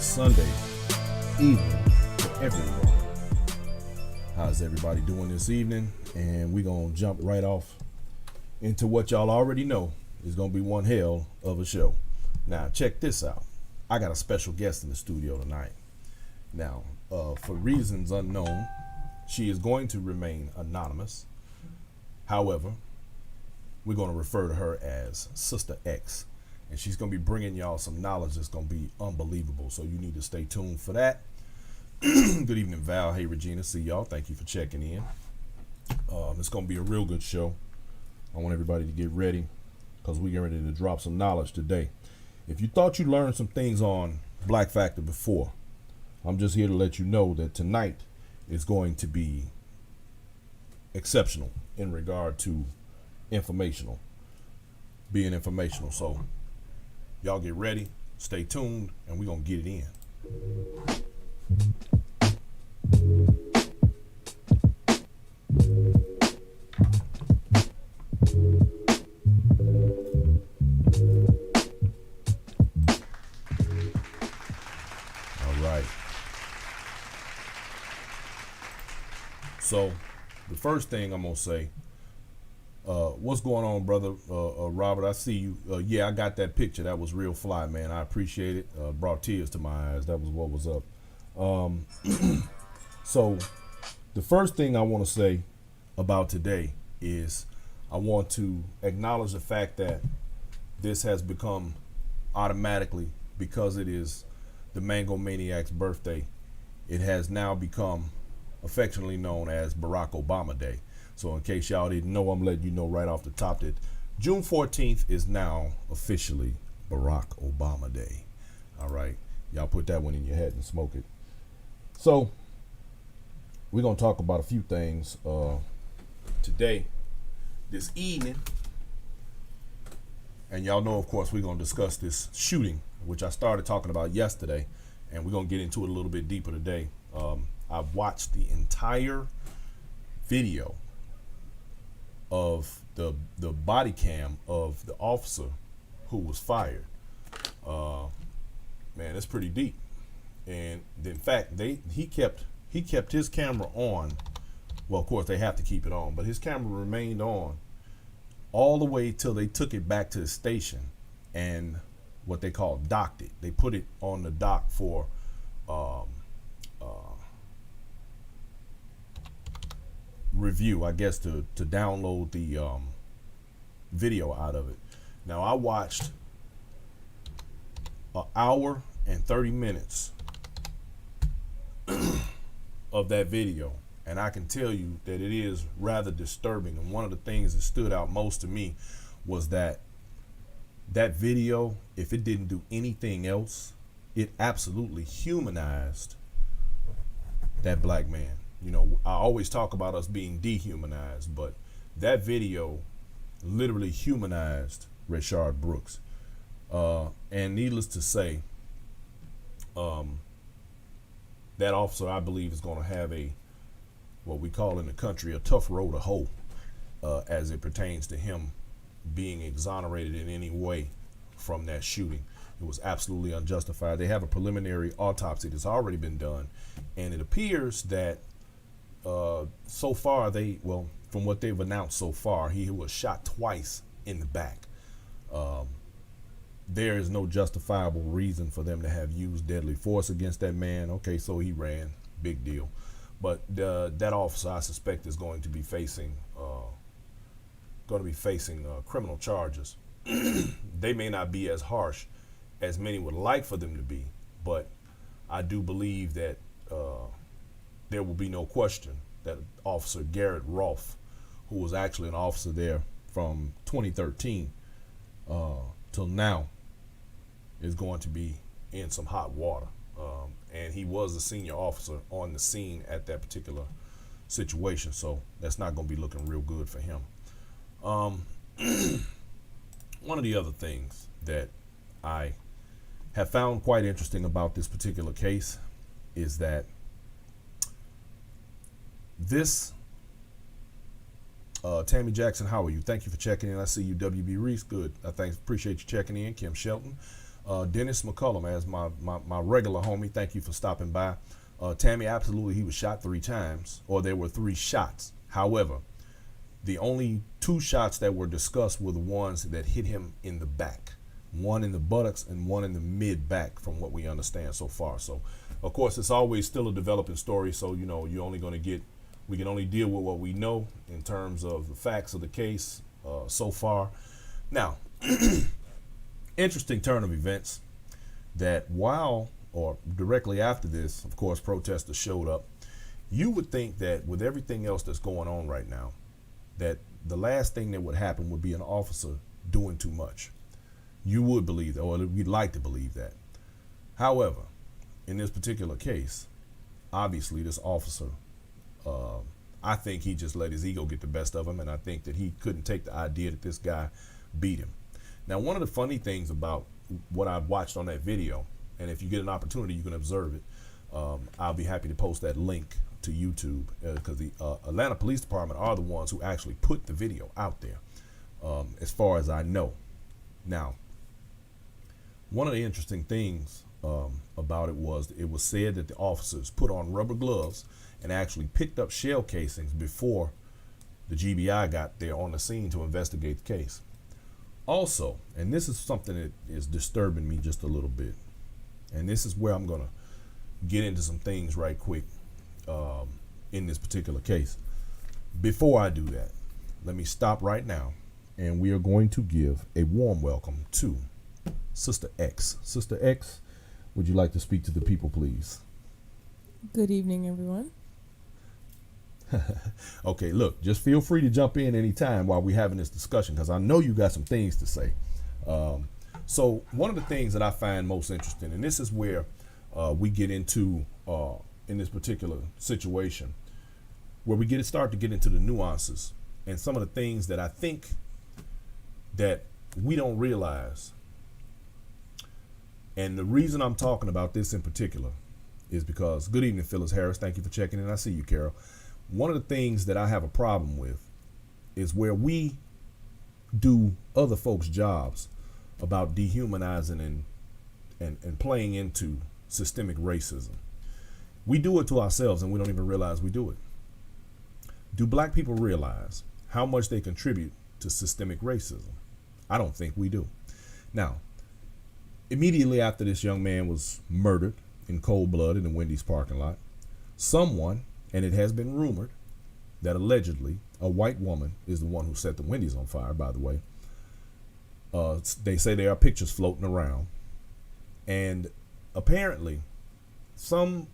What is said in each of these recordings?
Sunday evening to everyone. How's everybody doing this evening? And we're going to jump right off into what y'all already know is going to be one hell of a show. Now, check this out. I got a special guest in the studio tonight. Now, for reasons unknown, she is going to remain anonymous. However, we're going to refer to her as Sister X. And she's going to be bringing y'all some knowledge that's going to be unbelievable. So you need to stay tuned for that. Good evening, Val. Hey, Regina. See y'all. Thank you for checking in. It's going to be a real good show. I want everybody to get ready because we're ready to drop some knowledge today. If you thought you learned some things on Black Factor before, I'm just here to let you know that tonight is going to be exceptional in regard to being informational. So y'all get ready, stay tuned, and we're going to get it in. All right. So the first thing I'm going to say, what's going on, brother Robert? I see you. Yeah, I got that picture. That was real fly, man. I appreciate it. Brought tears to my eyes. That was what was up. So the first thing I want to say about today is I want to acknowledge the fact that this has become automatically, because it is the Mango Maniac's birthday, it has now become affectionately known as Barack Obama Day. So in case y'all didn't know, I'm letting you know right off the top that June 14th is now officially Barack Obama Day. All right. Y'all put that one in your head and smoke it. So we're going to talk about a few things today, this evening. And y'all know, of course, we're going to discuss this shooting, which I started talking about yesterday. And we're going to get into it a little bit deeper today. I've watched the entire video of the body cam of the officer who was fired. Man, it's pretty deep. And in fact, he kept his camera on. Well, of course they have to keep it on, but his camera remained on all the way till they took it back to the station and what they call docked it. They put it on the dock for review, I guess, to download the video out of it. Now, I watched an hour and 30 minutes of that video, and I can tell you that it is rather disturbing. And one of the things that stood out most to me was that video, if it didn't do anything else, it absolutely humanized that black man. You know, I always talk about us being dehumanized, but that video literally humanized Rayshard Brooks. And needless to say, that officer, I believe, is going to have what we call in the country, a tough road to hoe, as it pertains to him being exonerated in any way from that shooting. It was absolutely unjustified. They have a preliminary autopsy that's already been done, and it appears that so far from what they've announced so far, he was shot twice in the back. There is no justifiable reason for them to have used deadly force against that man. Okay, so he ran, big deal. But that officer, I suspect, is going to be facing criminal charges. They may not be as harsh as many would like for them to be, but I do believe that there will be no question that Officer Garrett Rolfe, who was actually an officer there from 2013 till now, is going to be in some hot water. And he was a senior officer on the scene at that particular situation, so that's not going to be looking real good for him. One of the other things that I have found quite interesting about this particular case is that this Tammy Jackson, how are you? Thank you for checking in. I see you, WB Reese. Good. I appreciate you checking in. Kim Shelton. Dennis McCullum, as my regular homie, thank you for stopping by. Tammy, absolutely, he was shot 3 times, or there were 3 shots. However, the only 2 shots that were discussed were the ones that hit him in the back. One in the buttocks and one in the mid back, from what we understand so far. So, of course, it's always still a developing story. So, you know, we can only deal with what we know in terms of the facts of the case so far. Now, interesting turn of events that while or directly after this, of course, protesters showed up. You would think that with everything else that's going on right now, that the last thing that would happen would be an officer doing too much. You would believe that, or we'd like to believe that. However, in this particular case, obviously this officer, I think he just let his ego get the best of him, and I think that he couldn't take the idea that this guy beat him. Now, one of the funny things about what I watched on that video, and if you get an opportunity, you can observe it. I'll be happy to post that link to YouTube, because the Atlanta Police Department are the ones who actually put the video out there, as far as I know. Now, one of the interesting things about it was said that the officers put on rubber gloves and actually picked up shell casings before the GBI got there on the scene to investigate the case. Also, and this is something that is disturbing me just a little bit, and this is where I'm going to get into some things right quick in this particular case. Before I do that, let me stop right now, and we are going to give a warm welcome to Sister X. Sister X, would you like to speak to the people, please? Good evening, everyone. Okay, look, just feel free to jump in anytime while we're having this discussion, because I know you got some things to say. So one of the things that I find most interesting, and this is where we get into, in this particular situation, where we start to get into the nuances and some of the things that I think that we don't realize. And the reason I'm talking about this in particular is because, good evening, Phyllis Harris. Thank you for checking in. I see you, Carol. One of the things that I have a problem with is where we do other folks' jobs about dehumanizing and playing into systemic racism. We do it to ourselves and we don't even realize we do it. Do black people realize how much they contribute to systemic racism? I don't think we do. Now, immediately after this young man was murdered in cold blood in the Wendy's parking lot, someone, and it has been rumored that allegedly a white woman is the one who set the Wendy's on fire, by the way. They say there are pictures floating around. And apparently and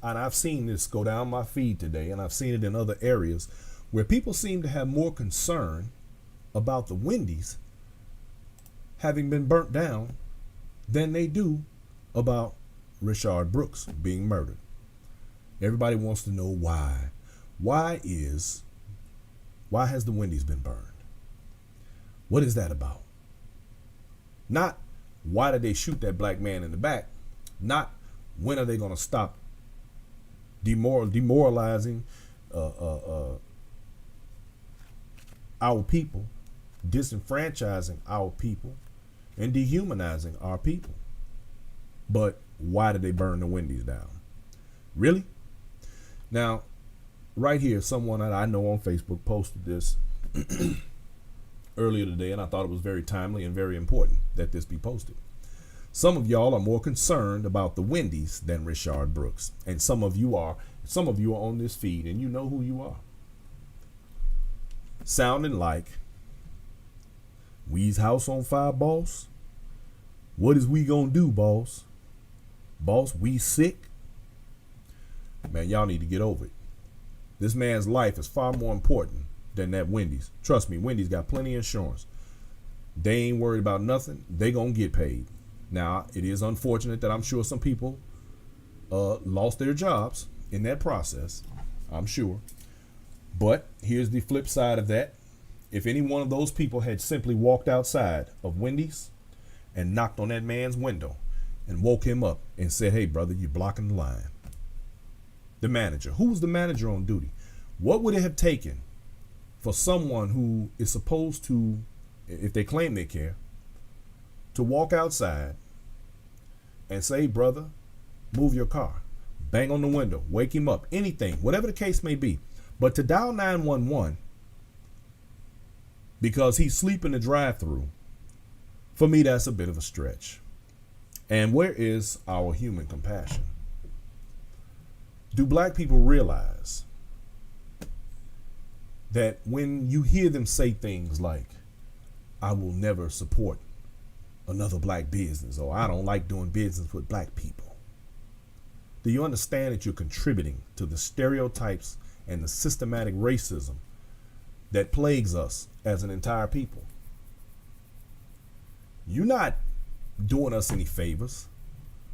I've seen this go down my feed today, and I've seen it in other areas, where people seem to have more concern about the Wendy's having been burnt down than they do about Rayshard Brooks being murdered. Everybody wants to know why. Why has the Wendy's been burned? What is that about? Not why did they shoot that black man in the back? Not when are they going to stop demoralizing our people, disenfranchising our people, and dehumanizing our people. But why did they burn the Wendy's down? Really? Now, right here, someone that I know on Facebook posted this earlier today, and I thought it was very timely and very important that this be posted. Some of y'all are more concerned about the Wendy's than Rayshard Brooks, and some of you are on this feed, and you know who you are. Sounding like, we's house on fire, boss. What is we gonna do, boss? Boss, we sick? Man, y'all need to get over it. This man's life is far more important than that Wendy's. Trust me, Wendy's got plenty of insurance. They ain't worried about nothing. They gonna get paid. Now, it is unfortunate that I'm sure some people lost their jobs in that process. I'm sure. But here's the flip side of that. If any one of those people had simply walked outside of Wendy's and knocked on that man's window and woke him up and said, hey, brother, you're blocking the line. The manager. Who was the manager on duty? What would it have taken for someone who is supposed to, if they claim they care, to walk outside and say, brother, move your car, bang on the window, wake him up, anything, whatever the case may be. But to dial 911 because he's sleeping in the drive-thru, for me, that's a bit of a stretch. And where is our human compassion? Do black people realize that when you hear them say things like, I will never support another black business, or I don't like doing business with black people, do you understand that you're contributing to the stereotypes and the systematic racism that plagues us as an entire people? You're not doing us any favors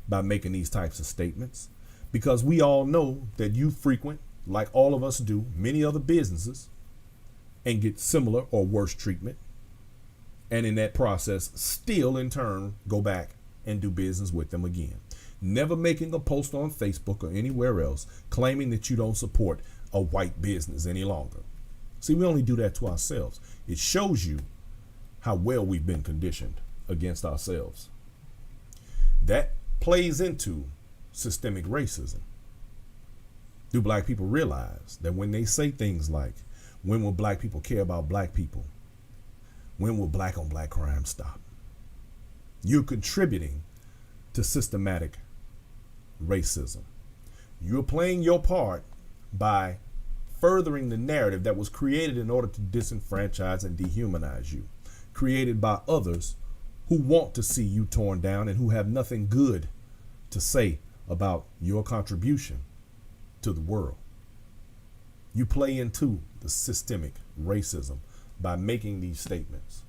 by making these types of statements, because we all know that you frequent, like all of us do, many other businesses and get similar or worse treatment. And in that process, still in turn, go back and do business with them again. Never making a post on Facebook or anywhere else claiming that you don't support a white business any longer. See, we only do that to ourselves. It shows you how well we've been conditioned against ourselves. That plays into systemic racism. Do black people realize that when they say things like, when will black people care about black people? When will black on black crime stop? You're contributing to systematic racism. You're playing your part by furthering the narrative that was created in order to disenfranchise and dehumanize you, created by others who want to see you torn down and who have nothing good to say about your contribution to the world. You play into the systemic racism by making these statements.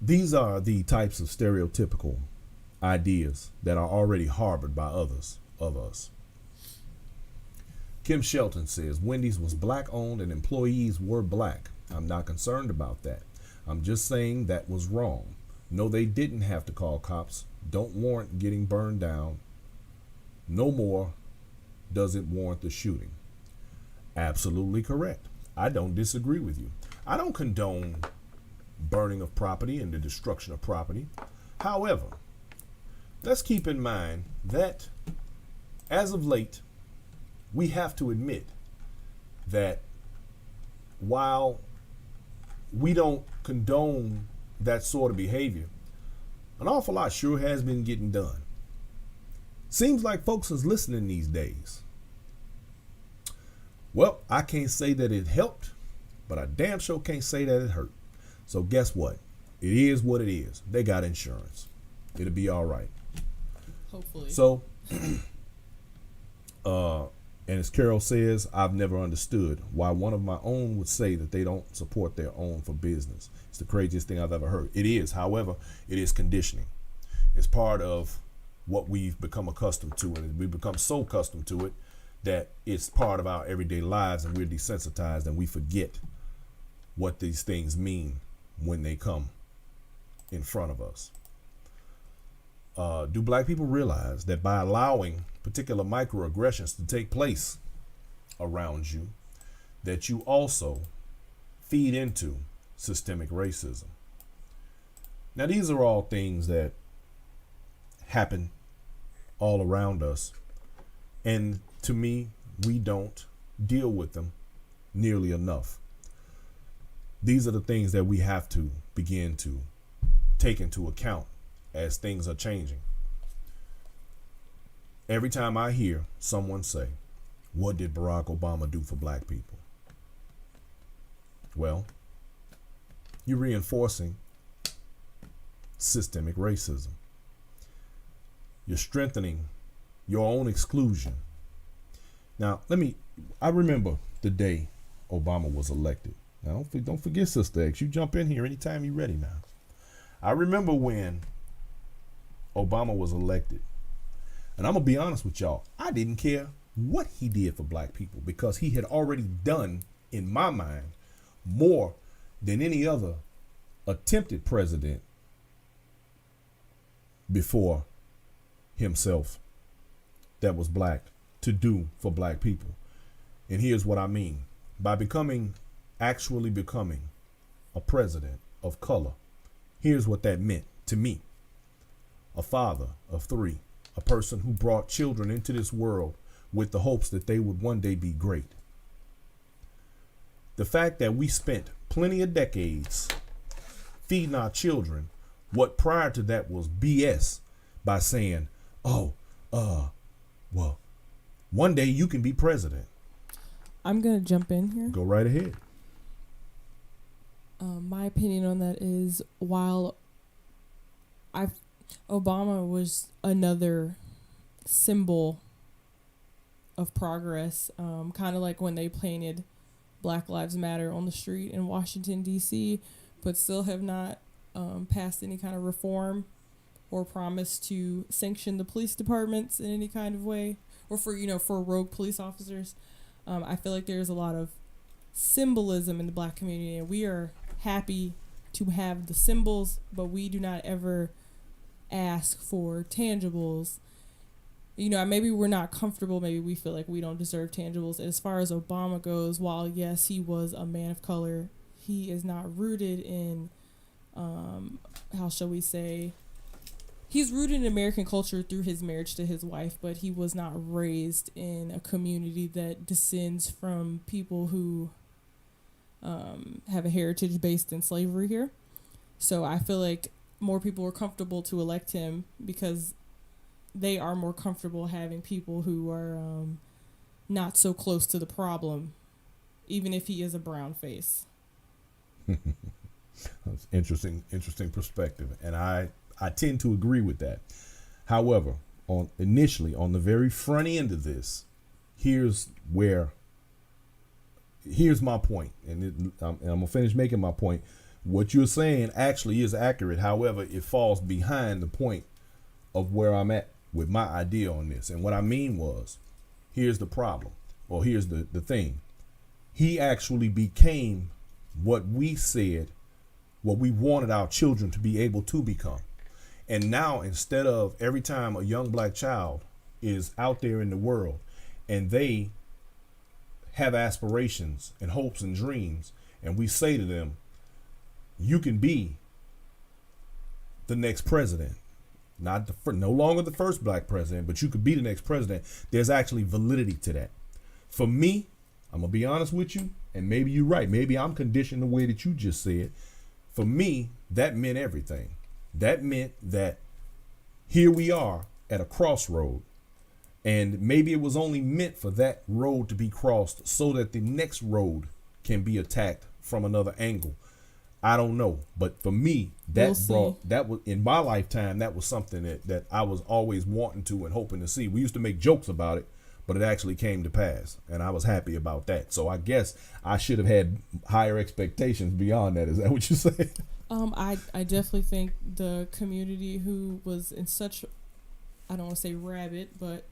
These are the types of stereotypical ideas that are already harbored by others of us. Kim Shelton says, Wendy's was black owned and employees were black. I'm not concerned about that. I'm just saying that was wrong. No, they didn't have to call cops. Don't warrant getting burned down. No more does it warrant the shooting. Absolutely correct. I don't disagree with you. I don't condone burning of property and the destruction of property. However, let's keep in mind that as of late, we have to admit that while we don't condone that sort of behavior, an awful lot sure has been getting done. Seems like folks is listening these days. Well, I can't say that it helped, but I damn sure can't say that it hurt. So guess what? It is what it is. They got insurance. It'll be all right. Hopefully. So, and as Carol says, I've never understood why one of my own would say that they don't support their own for business. It's the craziest thing I've ever heard. It is, however, it is conditioning. It's part of what we've become accustomed to, and we've become so accustomed to it that it's part of our everyday lives, and we're desensitized and we forget what these things mean when they come in front of us. Do black people realize that by allowing particular microaggressions to take place around you, that you also feed into systemic racism? Now, these are all things that happen all around us, and to me, we don't deal with them nearly enough. These are the things that we have to begin to take into account as things are changing. Every time I hear someone say, what did Barack Obama do for black people? Well, you're reinforcing systemic racism. You're strengthening your own exclusion. Now, I remember the day Obama was elected. Now, don't forget, Sister X, you jump in here anytime you're ready now. I remember when Obama was elected. And I'm going to be honest with y'all, I didn't care what he did for black people, because he had already done, in my mind, more than any other attempted president before himself that was black to do for black people. And here's what I mean. by actually becoming a president of color, here's what that meant to me. A father of three, a person who brought children into this world with the hopes that they would one day be great. The fact that we spent plenty of decades feeding our children what prior to that was BS by saying, oh, well, one day you can be president. I'm going to jump in here. Go right ahead. My opinion on that is while Obama was another symbol of progress, kind of like when they painted Black Lives Matter on the street in Washington, D.C., but still have not passed any kind of reform or promise to sanction the police departments in any kind of way, or for rogue police officers. I feel like there's a lot of symbolism in the Black community, and we are happy to have the symbols, but we do not ever ask for tangibles. Maybe we're not comfortable. Maybe we feel like we don't deserve tangibles. As far as Obama goes, while yes, he was a man of color, he is not rooted in, how shall we say, he's rooted in American culture through his marriage to his wife, but he was not raised in a community that descends from people who have a heritage based in slavery here. So I feel like more people are comfortable to elect him because they are more comfortable having people who are not so close to the problem, even if he is a brown face. That's interesting perspective, and I tend to agree with that. However, on the very front end of this, here's my point, and I'm gonna finish making my point. What you're saying actually is accurate. However, it falls behind the point of where I'm at with my idea on this. And what I mean was, here's the problem, or here's the thing. He actually became what we said, what we wanted our children to be able to become. And now, instead of every time a young Black child is out there in the world and they have aspirations and hopes and dreams, and we say to them, you can be the next president, no longer the first Black president, but you could be the next president. There's actually validity to that. For me, I'm gonna be honest with you, and maybe you're right. Maybe I'm conditioned the way that you just said. For me, that meant everything. That meant that here we are at a crossroad, and maybe it was only meant for that road to be crossed so that the next road can be attacked from another angle. I don't know, but for me, that was in my lifetime. That was something that I was always wanting to and hoping to see. We used to make jokes about it, but it actually came to pass, and I was happy about that. So I guess I should have had higher expectations beyond that. Is that what you're saying? I definitely think the community who was in such, I don't want to say rabid, but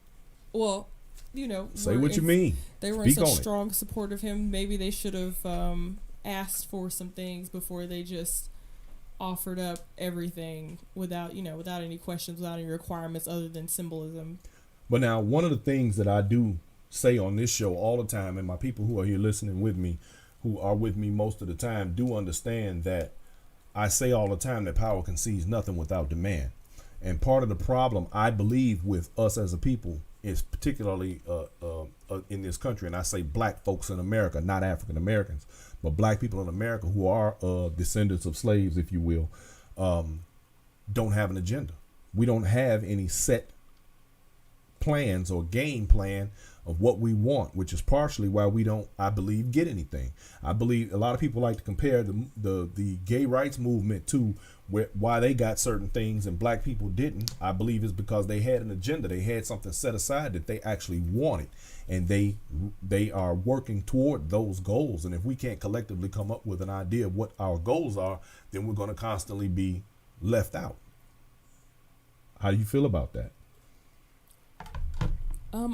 say what you mean. They were in such strong support of him. Maybe they should have asked for some things before they just offered up everything without any questions, without any requirements other than symbolism. But now, one of the things that I do say on this show all the time, and my people who are here listening with me, who are with me most of the time, do understand that I say all the time that power concedes nothing without demand. And part of the problem, I believe, with us as a people is particularly in this country, and I say Black folks in America, not African Americans, but Black people in America who are descendants of slaves, if you will, don't have an agenda. We don't have any set plans or game plan of what we want, which is partially why we don't, I believe, get anything. I believe a lot of people like to compare the gay rights movement to why they got certain things and Black people didn't. I believe is because they had an agenda. They had something set aside that they actually wanted, and they are working toward those goals. And if we can't collectively come up with an idea of what our goals are, then we're going to constantly be left out. How do you feel about that?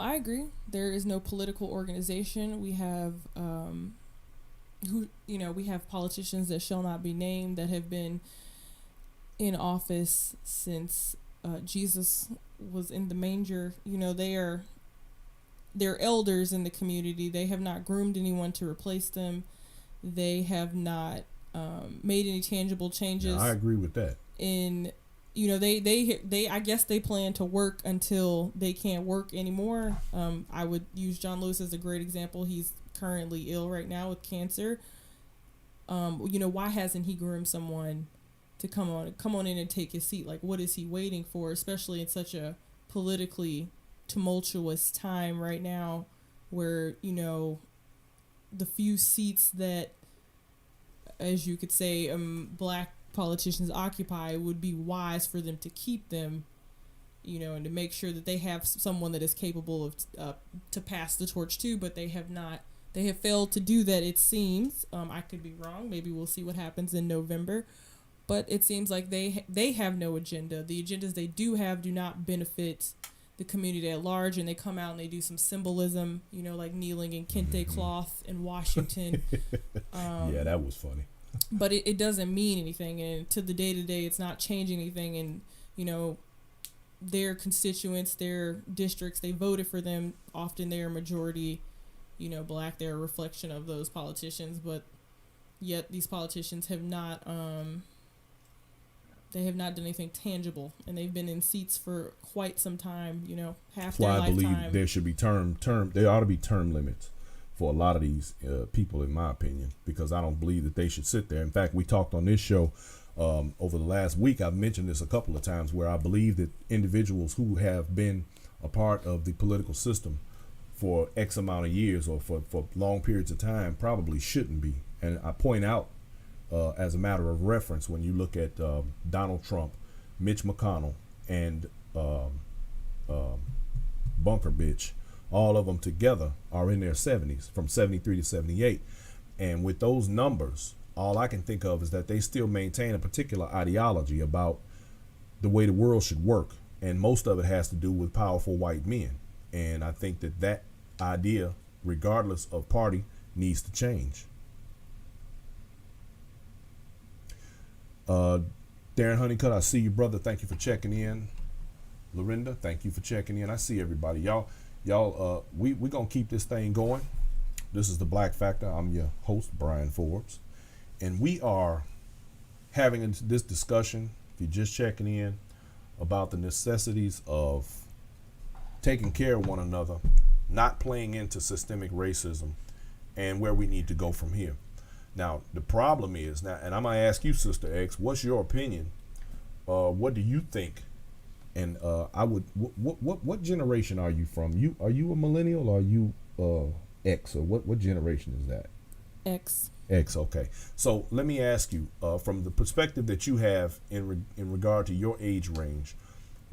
I agree. There is no political organization. We have we have politicians that shall not be named that have been in office since Jesus was in the manger. They are they're elders in the community. They have not groomed anyone to replace them. They have not made any tangible changes. Now, I agree with that. In they I guess they plan to work until they can't work anymore. I would use John Lewis as a great example. He's currently ill right now with cancer. Why hasn't he groomed someone to come on in and take his seat? Like, what is he waiting for, especially in such a politically tumultuous time right now, where the few seats that, as you could say, black politicians occupy, would be wise for them to keep them, and to make sure that they have someone that is capable of to pass the torch to. But they have not. They have failed to do that, it seems. I could be wrong. Maybe we'll see what happens in November. But it seems like they have no agenda. The agendas they do have do not benefit the community at large, and they come out and they do some symbolism, like kneeling in kente cloth in Washington. Yeah, that was funny. But it doesn't mean anything, and to the day-to-day, it's not changing anything. And, their constituents, their districts, they voted for them. Often they're a majority black. They're a reflection of those politicians, but yet these politicians have not they have not done anything tangible, and they've been in seats for quite some time, half their lifetime. I believe there should be there ought to be term limits for a lot of these people, in my opinion, because I don't believe that they should sit there. In fact, we talked on this show over the last week. I've mentioned this a couple of times, where I believe that individuals who have been a part of the political system for X amount of years or for long periods of time probably shouldn't be. And I point out, as a matter of reference, when you look at Donald Trump, Mitch McConnell, and Bunker Bitch, all of them together are in their 70s, from 73 to 78. And with those numbers, all I can think of is that they still maintain a particular ideology about the way the world should work. And most of it has to do with powerful white men. And I think that idea, regardless of party, needs to change. Darren Honeycutt, I see you, brother. Thank you for checking in. Lorinda, thank you for checking in. I see everybody. Y'all, we gonna keep this thing going. This is the Black Factor. I'm your host, Brian Forbes, and we are having this discussion, if you're just checking in, about the necessities of taking care of one another, not playing into systemic racism, and where we need to go from here. Now, the problem is, and I'm going to ask you, Sister X, what's your opinion? What do you think? And what generation are you from? Are you a millennial, or are you X, or what generation is that? X. X, okay. So let me ask you, from the perspective that you have in regard to your age range,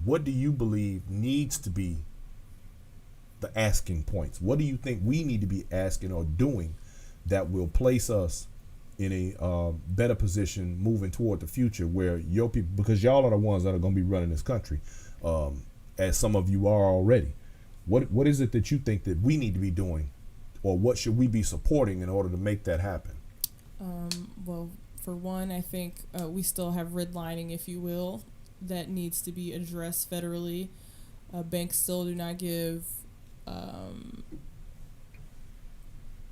what do you believe needs to be the asking points? What do you think we need to be asking or doing that will place us in a better position moving toward the future, where your people, because y'all are the ones that are going to be running this country, as some of you are already. What is it that you think that we need to be doing, or what should we be supporting in order to make that happen? Well, for one, I think we still have redlining, if you will, that needs to be addressed federally. Banks still do not give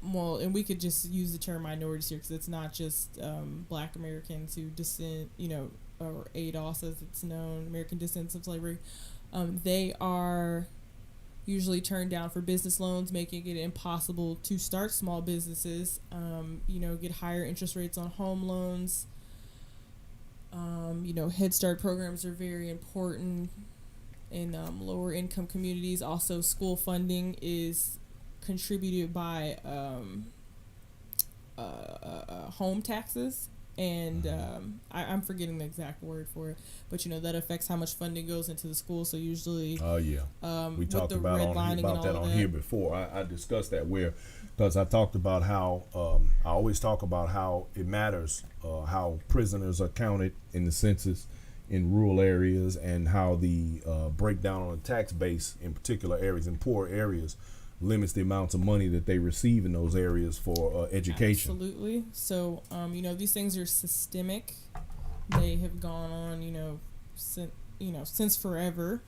well, and we could just use the term minorities here, because it's not just black Americans who descend, or ADOS as it's known, American descendants of slavery. They are usually turned down for business loans, making it impossible to start small businesses, get higher interest rates on home loans. Head Start programs are very important in lower income communities. Also, school funding is contributed by home taxes, and I'm forgetting the exact word for it, but that affects how much funding goes into the school. So usually, we talked about that on here before. I discussed that, because I talked about how I always talk about how it matters how prisoners are counted in the census in rural areas, and how the breakdown on the tax base in particular areas, in poor areas, limits the amounts of money that they receive in those areas for education. Absolutely. So, these things are systemic. They have gone on, since forever,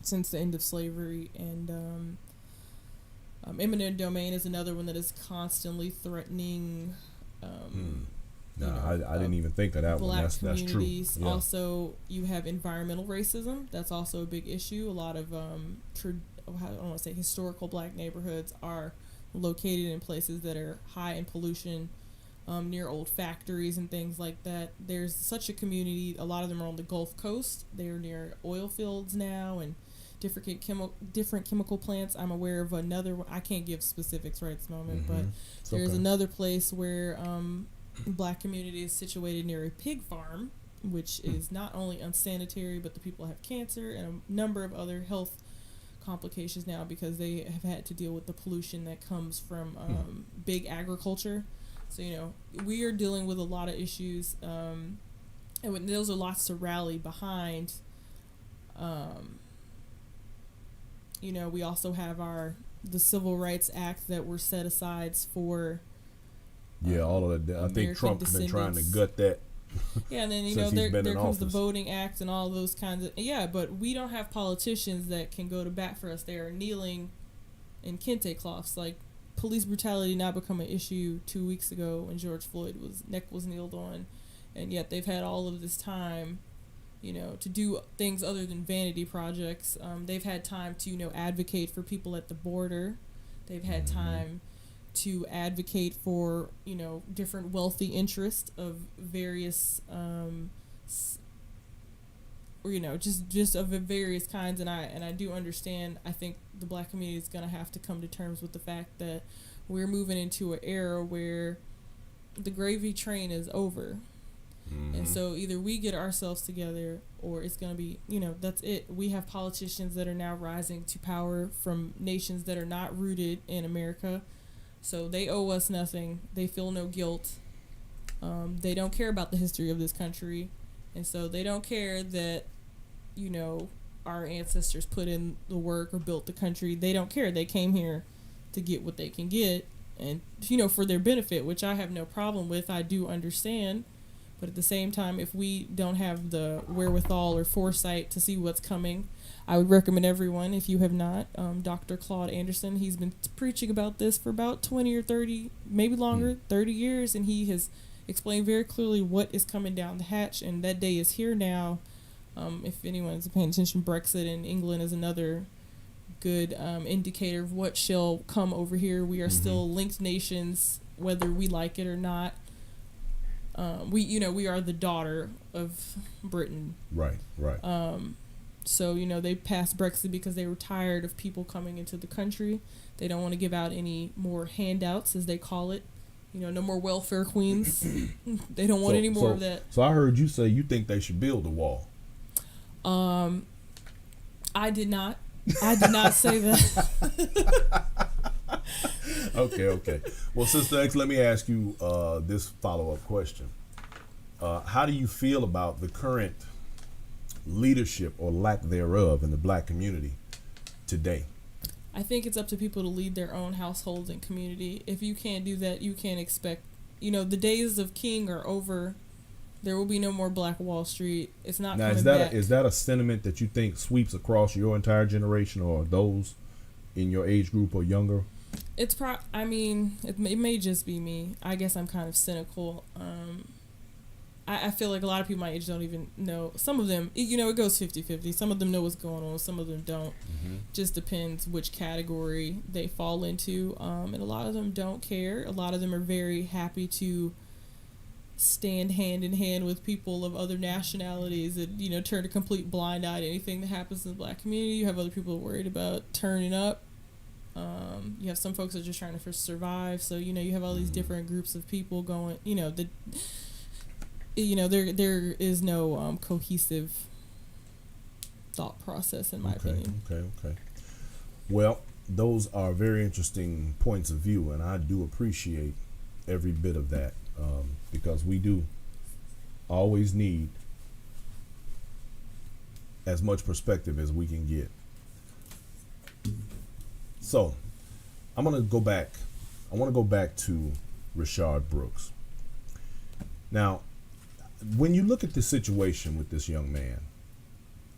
since the end of slavery, and Eminent domain is another one that is constantly threatening. No, I didn't even think of that one. Black That's true. communities. Yeah. Also, you have environmental racism. That's also a big issue. A lot of I don't want to say historical black neighborhoods are located in places that are high in pollution, near old factories and things like that. There's such a community. A lot of them are on the Gulf Coast. They're near oil fields now and different chemical plants. I'm aware of another one. I can't give specifics right at this moment, but there's another place where black community is situated near a pig farm, which is not only unsanitary, but the people have cancer and a number of other health complications now because they have had to deal with the pollution that comes from big agriculture. So, we are dealing with a lot of issues, and those are lots to rally behind. We also have the Civil Rights Act that were set aside for all of that. I think Trump's been trying to gut that. Yeah, and then there comes the Voting Act and all those kinds of but we don't have politicians that can go to bat for us. They are kneeling in kente cloths. Like, police brutality not become an issue 2 weeks ago when George Floyd neck was kneeled on, and yet they've had all of this time, to do things other than vanity projects. They've had time to advocate for people at the border. They've had time to advocate for different wealthy interests of various just of various kinds, and I do understand. I think the black community is going to have to come to terms with the fact that we're moving into an era where the gravy train is over. And so either we get ourselves together or it's going to be, that's it. We have politicians that are now rising to power from nations that are not rooted in America. So they owe us nothing. They feel no guilt. They don't care about the history of this country. And so they don't care that, our ancestors put in the work or built the country. They don't care. They came here to get what they can get and, for their benefit, which I have no problem with. I do understand. But at the same time, if we don't have the wherewithal or foresight to see what's coming, I would recommend everyone, if you have not, Dr. Claude Anderson. He's been preaching about this for about 20 or 30, maybe longer, 30 years, and he has explained very clearly what is coming down the hatch, and that day is here now. If anyone's paying attention, Brexit in England is another good indicator of what shall come over here. We are still linked nations, whether we like it or not. We are the daughter of Britain. Right. So, they passed Brexit because they were tired of people coming into the country. They don't want to give out any more handouts, as they call it. No more welfare queens. They don't want any more of that. So I heard you say you think they should build a wall. I did not say that. Okay. Well, Sister X, let me ask you this follow-up question. How do you feel about the current leadership or lack thereof in the black community today? I think it's up to people to lead their own households and community. If you can't do that, you can't expect, the days of King are over. There will be no more Black Wall Street. It's not coming back. Is that a sentiment that you think sweeps across your entire generation or those in your age group or younger? It's it may just be me. I guess I'm kind of cynical. I feel like a lot of people my age don't even know. Some of them, it goes 50-50. Some of them know what's going on. Some of them don't. Just depends which category they fall into. And a lot of them don't care. A lot of them are very happy to stand hand in hand with people of other nationalities and, turn a complete blind eye to anything that happens in the black community. You have other people worried about turning up. You have some folks that are just trying to survive. So, you have all these different groups of people going, there is no cohesive thought process in my opinion. Okay. Well, those are very interesting points of view, and I do appreciate every bit of that because we do always need as much perspective as we can get. So, I want to go back to Rayshard Brooks. Now, when you look at the situation with this young man,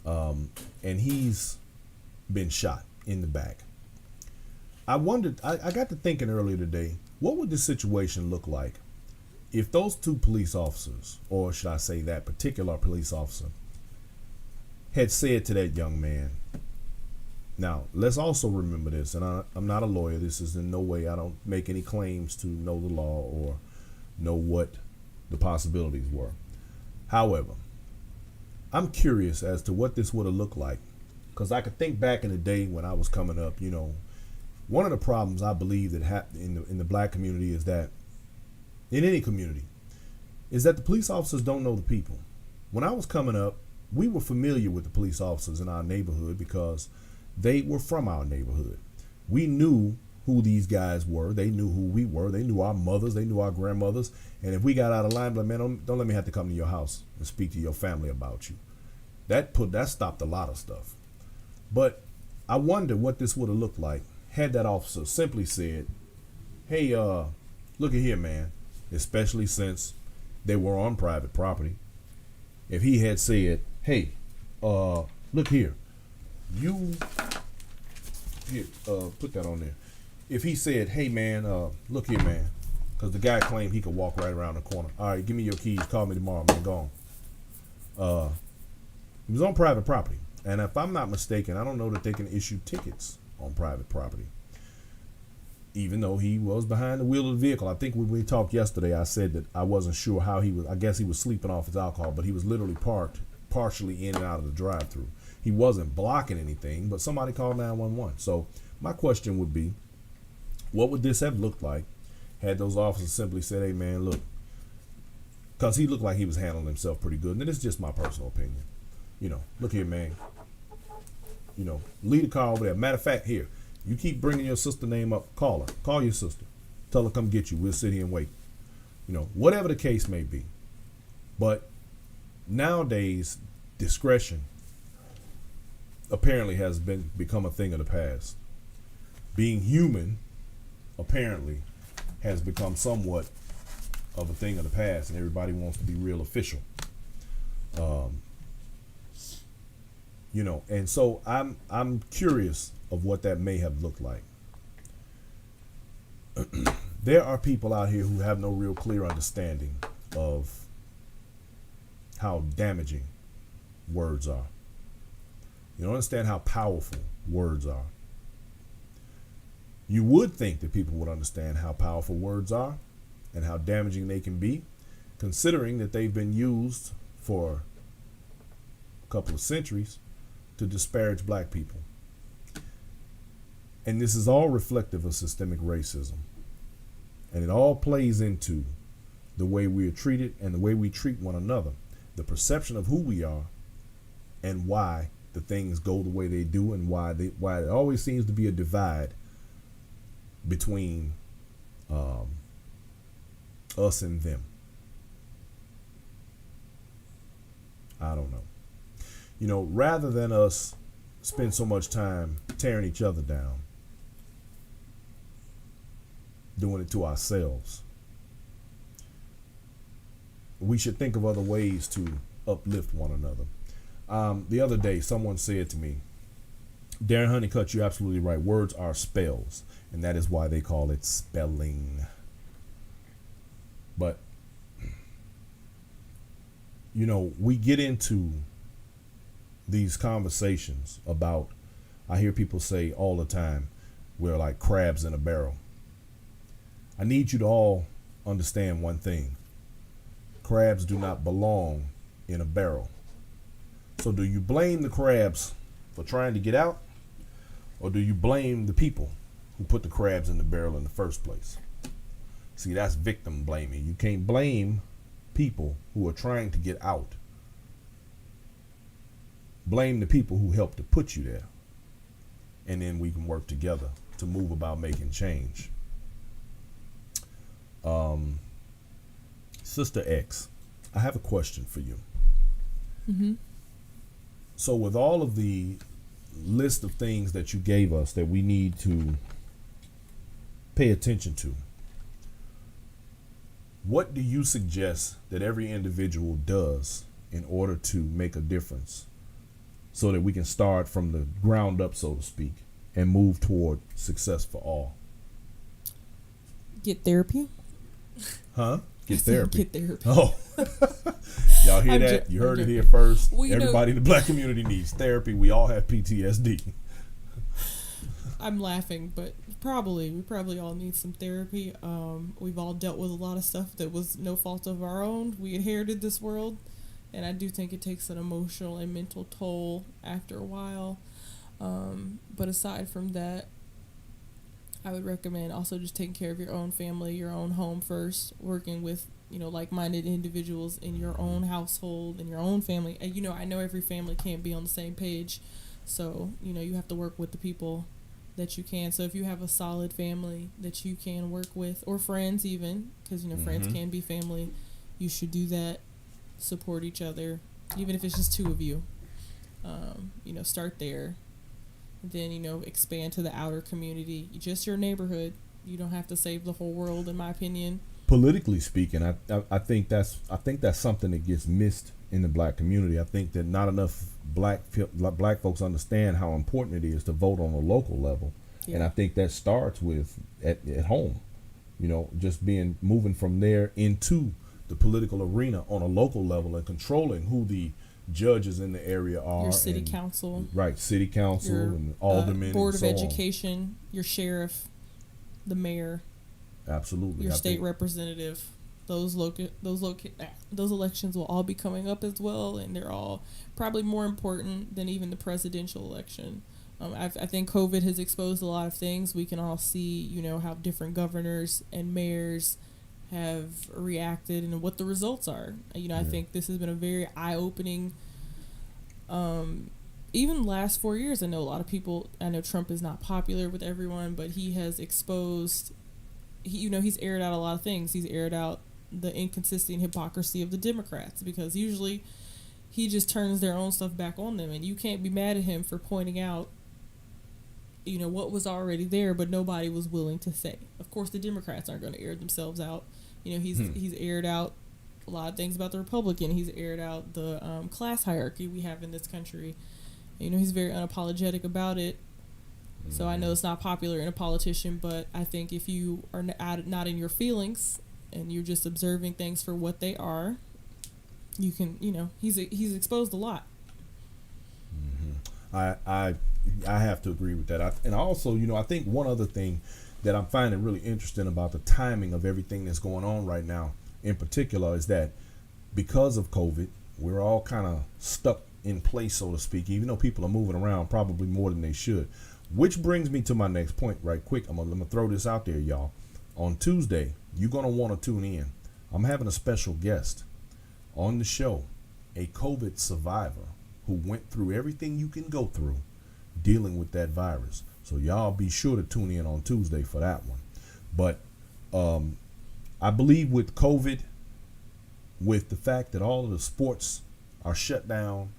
and he's been shot in the back, I wondered, I got to thinking earlier today, what would this situation look like if those two police officers, or should I say that particular police officer, had said to that young man, now let's also remember this, and I'm not a lawyer, this is in no way, I don't make any claims to know the law or know what the possibilities were. However, I'm curious as to what this would have looked like, because I could think back in the day when I was coming up, you know, one of the problems I believe that happened in the black community is that, in any community, is that the police officers don't know the people. When I was coming up, we were familiar with the police officers in our neighborhood because they were from our neighborhood. We knew who these guys were. They knew who we were. They knew our mothers. They knew our grandmothers. And if we got out of line, like, man, don't let me have to come to your house and speak to your family about you. That stopped a lot of stuff. But I wonder what this would have looked like had that officer simply said, hey, look at here, man, especially since they were on private property. If he had said, hey, look here, put that on there. If he said, hey, man, look here, man, because the guy claimed he could walk right around the corner. All right, give me your keys. Call me tomorrow, man. Go on. He was on private property. And if I'm not mistaken, I don't know that they can issue tickets on private property, even though he was behind the wheel of the vehicle. I think when we talked yesterday, I said that I wasn't sure how he was. I guess he was sleeping off his alcohol, but he was literally parked partially in and out of the drive-through. He wasn't blocking anything, but somebody called 911. So my question would be, what would this have looked like had those officers simply said, hey, man, look, because he looked like he was handling himself pretty good. And it's just my personal opinion. You know, look here, man. You know, leave the car over there. Matter of fact, here, you keep bringing your sister name up. Call her. Call your sister. Tell her come get you. We'll sit here and wait. You know, whatever the case may be. But nowadays, discretion apparently has become a thing of the past. Being human apparently has become somewhat of a thing of the past, and everybody wants to be real official. You know, and so I'm curious of what that may have looked like. There are people out here who have no real clear understanding of how damaging words are. You don't understand how powerful words are. You would think that people would understand how powerful words are and how damaging they can be, considering that they've been used for a couple of centuries to disparage black people. And this is all reflective of systemic racism. And it all plays into the way we are treated and the way we treat one another, the perception of who we are and why the things go the way they do, and why it always seems to be a divide between us and them. I don't know. You know, rather than us spend so much time tearing each other down, doing it to ourselves, we should think of other ways to uplift one another. The other day, someone said to me, Darren Honeycutt, you're absolutely right. Words are spells, and that is why they call it spelling. But, you know, we get into these conversations about, I hear people say all the time, we're like crabs in a barrel. I need you to all understand one thing. Crabs do not belong in a barrel. So do you blame the crabs for trying to get out, or do you blame the people who put the crabs in the barrel in the first place? See, that's victim blaming. You can't blame people who are trying to get out. Blame the people who helped to put you there. And then we can work together to move about making change. Sister X, I have a question for you. Mm-hmm. So with all of the list of things that you gave us that we need to pay attention to, what do you suggest that every individual does in order to make a difference so that we can start from the ground up, so to speak, and move toward success for all? Get therapy. Huh? Get therapy. Get therapy. Oh. Y'all hear that? You heard it here first. Everybody in the black community needs therapy. We all have PTSD. I'm laughing, but we probably all need some therapy. We've all dealt with a lot of stuff that was no fault of our own. We inherited this world, and I do think it takes an emotional and mental toll after a while. But aside from that, I would recommend also just taking care of your own family, your own home first, working with, like-minded individuals in your own household, in your own family. And, I know every family can't be on the same page, so, you have to work with the people that you can. So if you have a solid family that you can work with, or friends even, because, friends can be family, you should do that. Support each other, even if it's just two of you. Start there. Then, expand to the outer community. Just your neighborhood. You don't have to save the whole world, in my opinion. Politically speaking, I think that's something that gets missed in the black community. I think that not enough black folks understand how important it is to vote on a local level, and I think that starts with at home. Just moving from there into the political arena on a local level and controlling who the judges in the area are. Your city council. Right, city council and aldermen. Board of and so Education, your sheriff, the mayor. Absolutely. Your state representative. Those elections will all be coming up as well, and they're all probably more important than even the presidential election. I think COVID has exposed a lot of things. We can all see, how different governors and mayors have reacted and what the results are. I think this has been a very eye-opening, even the last 4 years. I know Trump is not popular with everyone, but he has exposed, he's aired out a lot of things. He's aired out the inconsistency and hypocrisy of the Democrats, because usually he just turns their own stuff back on them, and you can't be mad at him for pointing out what was already there, but nobody was willing to say. Of course, the Democrats aren't going to air themselves out. He's aired out a lot of things about the Republican. He's aired out the class hierarchy we have in this country. He's very unapologetic about it. So I know it's not popular in a politician, but I think if you are not in your feelings and you're just observing things for what they are, you can, he's exposed a lot. I have to agree with that. And also, I think one other thing that I'm finding really interesting about the timing of everything that's going on right now in particular is that because of COVID, we're all kind of stuck in place, so to speak, even though people are moving around probably more than they should. Which brings me to my next point right quick. I'm gonna throw this out there, y'all. On Tuesday, you're going to want to tune in. I'm having a special guest on the show, a COVID survivor who went through everything you can go through dealing with that virus. So y'all be sure to tune in on Tuesday for that one. But I believe with COVID, with the fact that all of the sports are shut down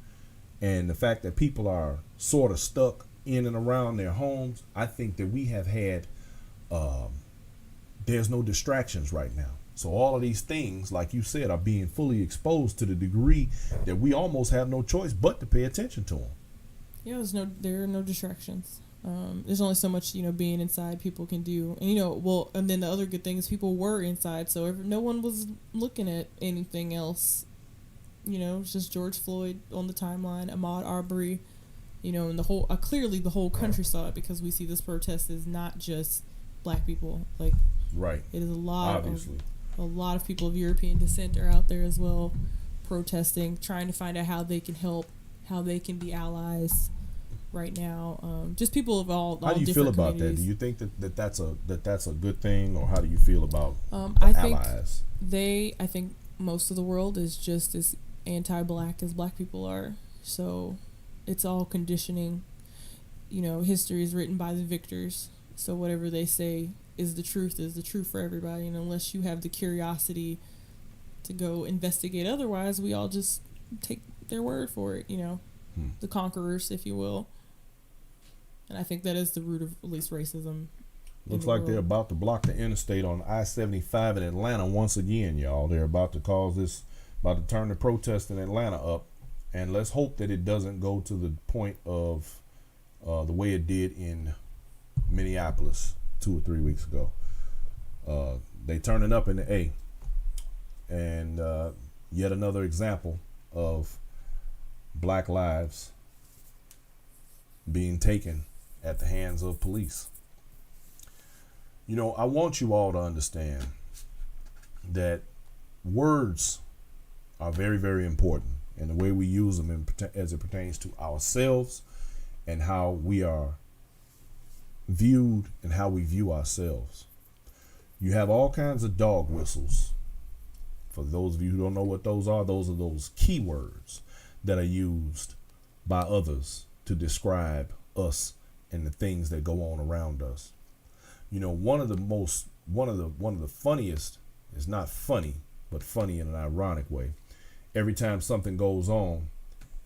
and the fact that people are sort of stuck in and around their homes, I think that we have had, there's no distractions right now. So all of these things, like you said, are being fully exposed to the degree that we almost have no choice but to pay attention to them. Yeah, there are no distractions. There's only so much, being inside people can do. And, and then the other good thing is people were inside, so no one was looking at anything else. It's just George Floyd on the timeline, Ahmaud Arbery, and the whole, clearly the whole country saw it, because we see this protest is not just black people. Like, right. It is a lot Obviously. A lot of people of European descent are out there as well, protesting, trying to find out how they can help, how they can be allies right now. Just people of all how do you feel about that? Do you think that's a good thing, or how do you feel about allies? I think most of the world is just as anti-black as black people are. So it's all conditioning. History is written by the victors. So whatever they say is the truth for everybody. And unless you have the curiosity to go investigate otherwise, we all just take their word for it, the conquerors, if you will. And I think that is the root of at least racism. Looks like they're about to block the interstate on I-75 in Atlanta once again, y'all. They're about to turn the protest in Atlanta up. And let's hope that it doesn't go to the point of the way it did in Minneapolis 2 or 3 weeks ago. They turning up in the A, and yet another example of black lives being taken at the hands of police. You know, I want you all to understand that words are very, very important, and the way we use them as it pertains to ourselves and how we are viewed and how we view ourselves. You have all kinds of dog whistles. For those of you who don't know what those are those keywords that are used by others to describe us and the things that go on around us. You know, one of the funniest is not funny, but funny in an ironic way. Every time something goes on,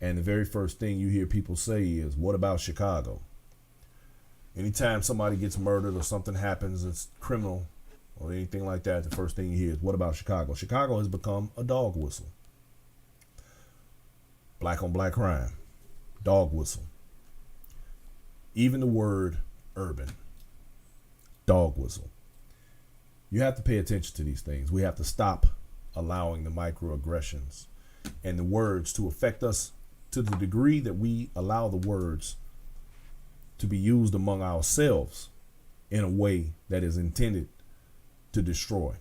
and the very first thing you hear people say is, "What about Chicago?" Anytime somebody gets murdered or something happens that's criminal or anything like that, the first thing you hear is, "What about Chicago?" Chicago has become a dog whistle. Black on black crime, dog whistle. Even the word urban, dog whistle. You have to pay attention to these things. We have to stop allowing the microaggressions and the words to affect us to the degree that we allow the words to be used among ourselves in a way that is intended to destroy.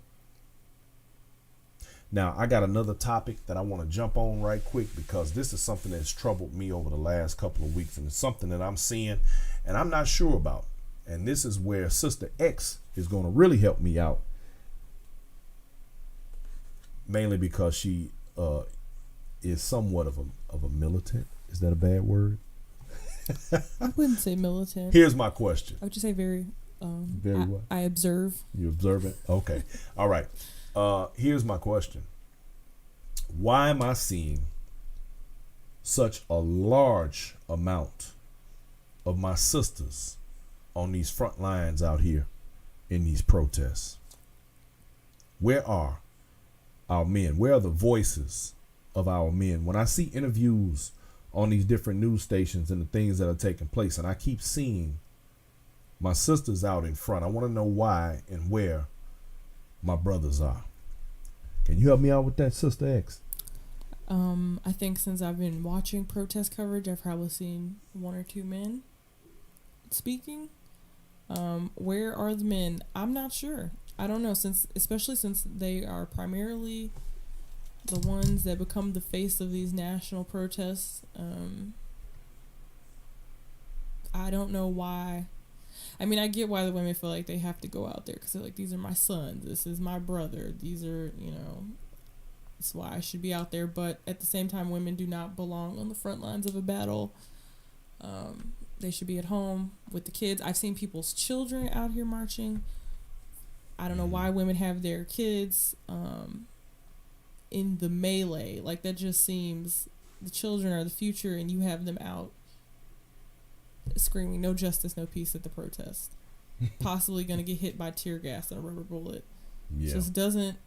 Now, I got another topic that I want to jump on right quick, because this is something that's troubled me over the last couple of weeks, and it's something that I'm seeing and I'm not sure about. And this is where Sister X is going to really help me out, mainly because she is somewhat of a militant. Is that a bad word? I wouldn't say militant. Here's my question. I would just say very what? I observe. You observant? Okay. All right. Here's my question. Why am I seeing such a large amount of my sisters on these front lines out here in these protests? Where are our men? Where are the voices of our men? When I see interviews on these different news stations and the things that are taking place, and I keep seeing my sisters out in front, I want to know why and where my brothers are. Can you help me out with that, Sister X? I think since I've been watching protest coverage, I've probably seen one or two men speaking. Where are the men? I'm not sure. I don't know, especially since they are primarily the ones that become the face of these national protests. I don't know why. I mean, I get why the women feel like they have to go out there, because they're like, these are my sons, this is my brother, these are, that's why I should be out there. But at the same time, women do not belong on the front lines of a battle. They should be at home with the kids. I've seen people's children out here marching. I don't know why women have their kids in the melee. Like, that just seems, the children are the future, and you have them out screaming no justice, no peace at the protest. Possibly going to get hit by tear gas and a rubber bullet. Yeah. Just doesn't.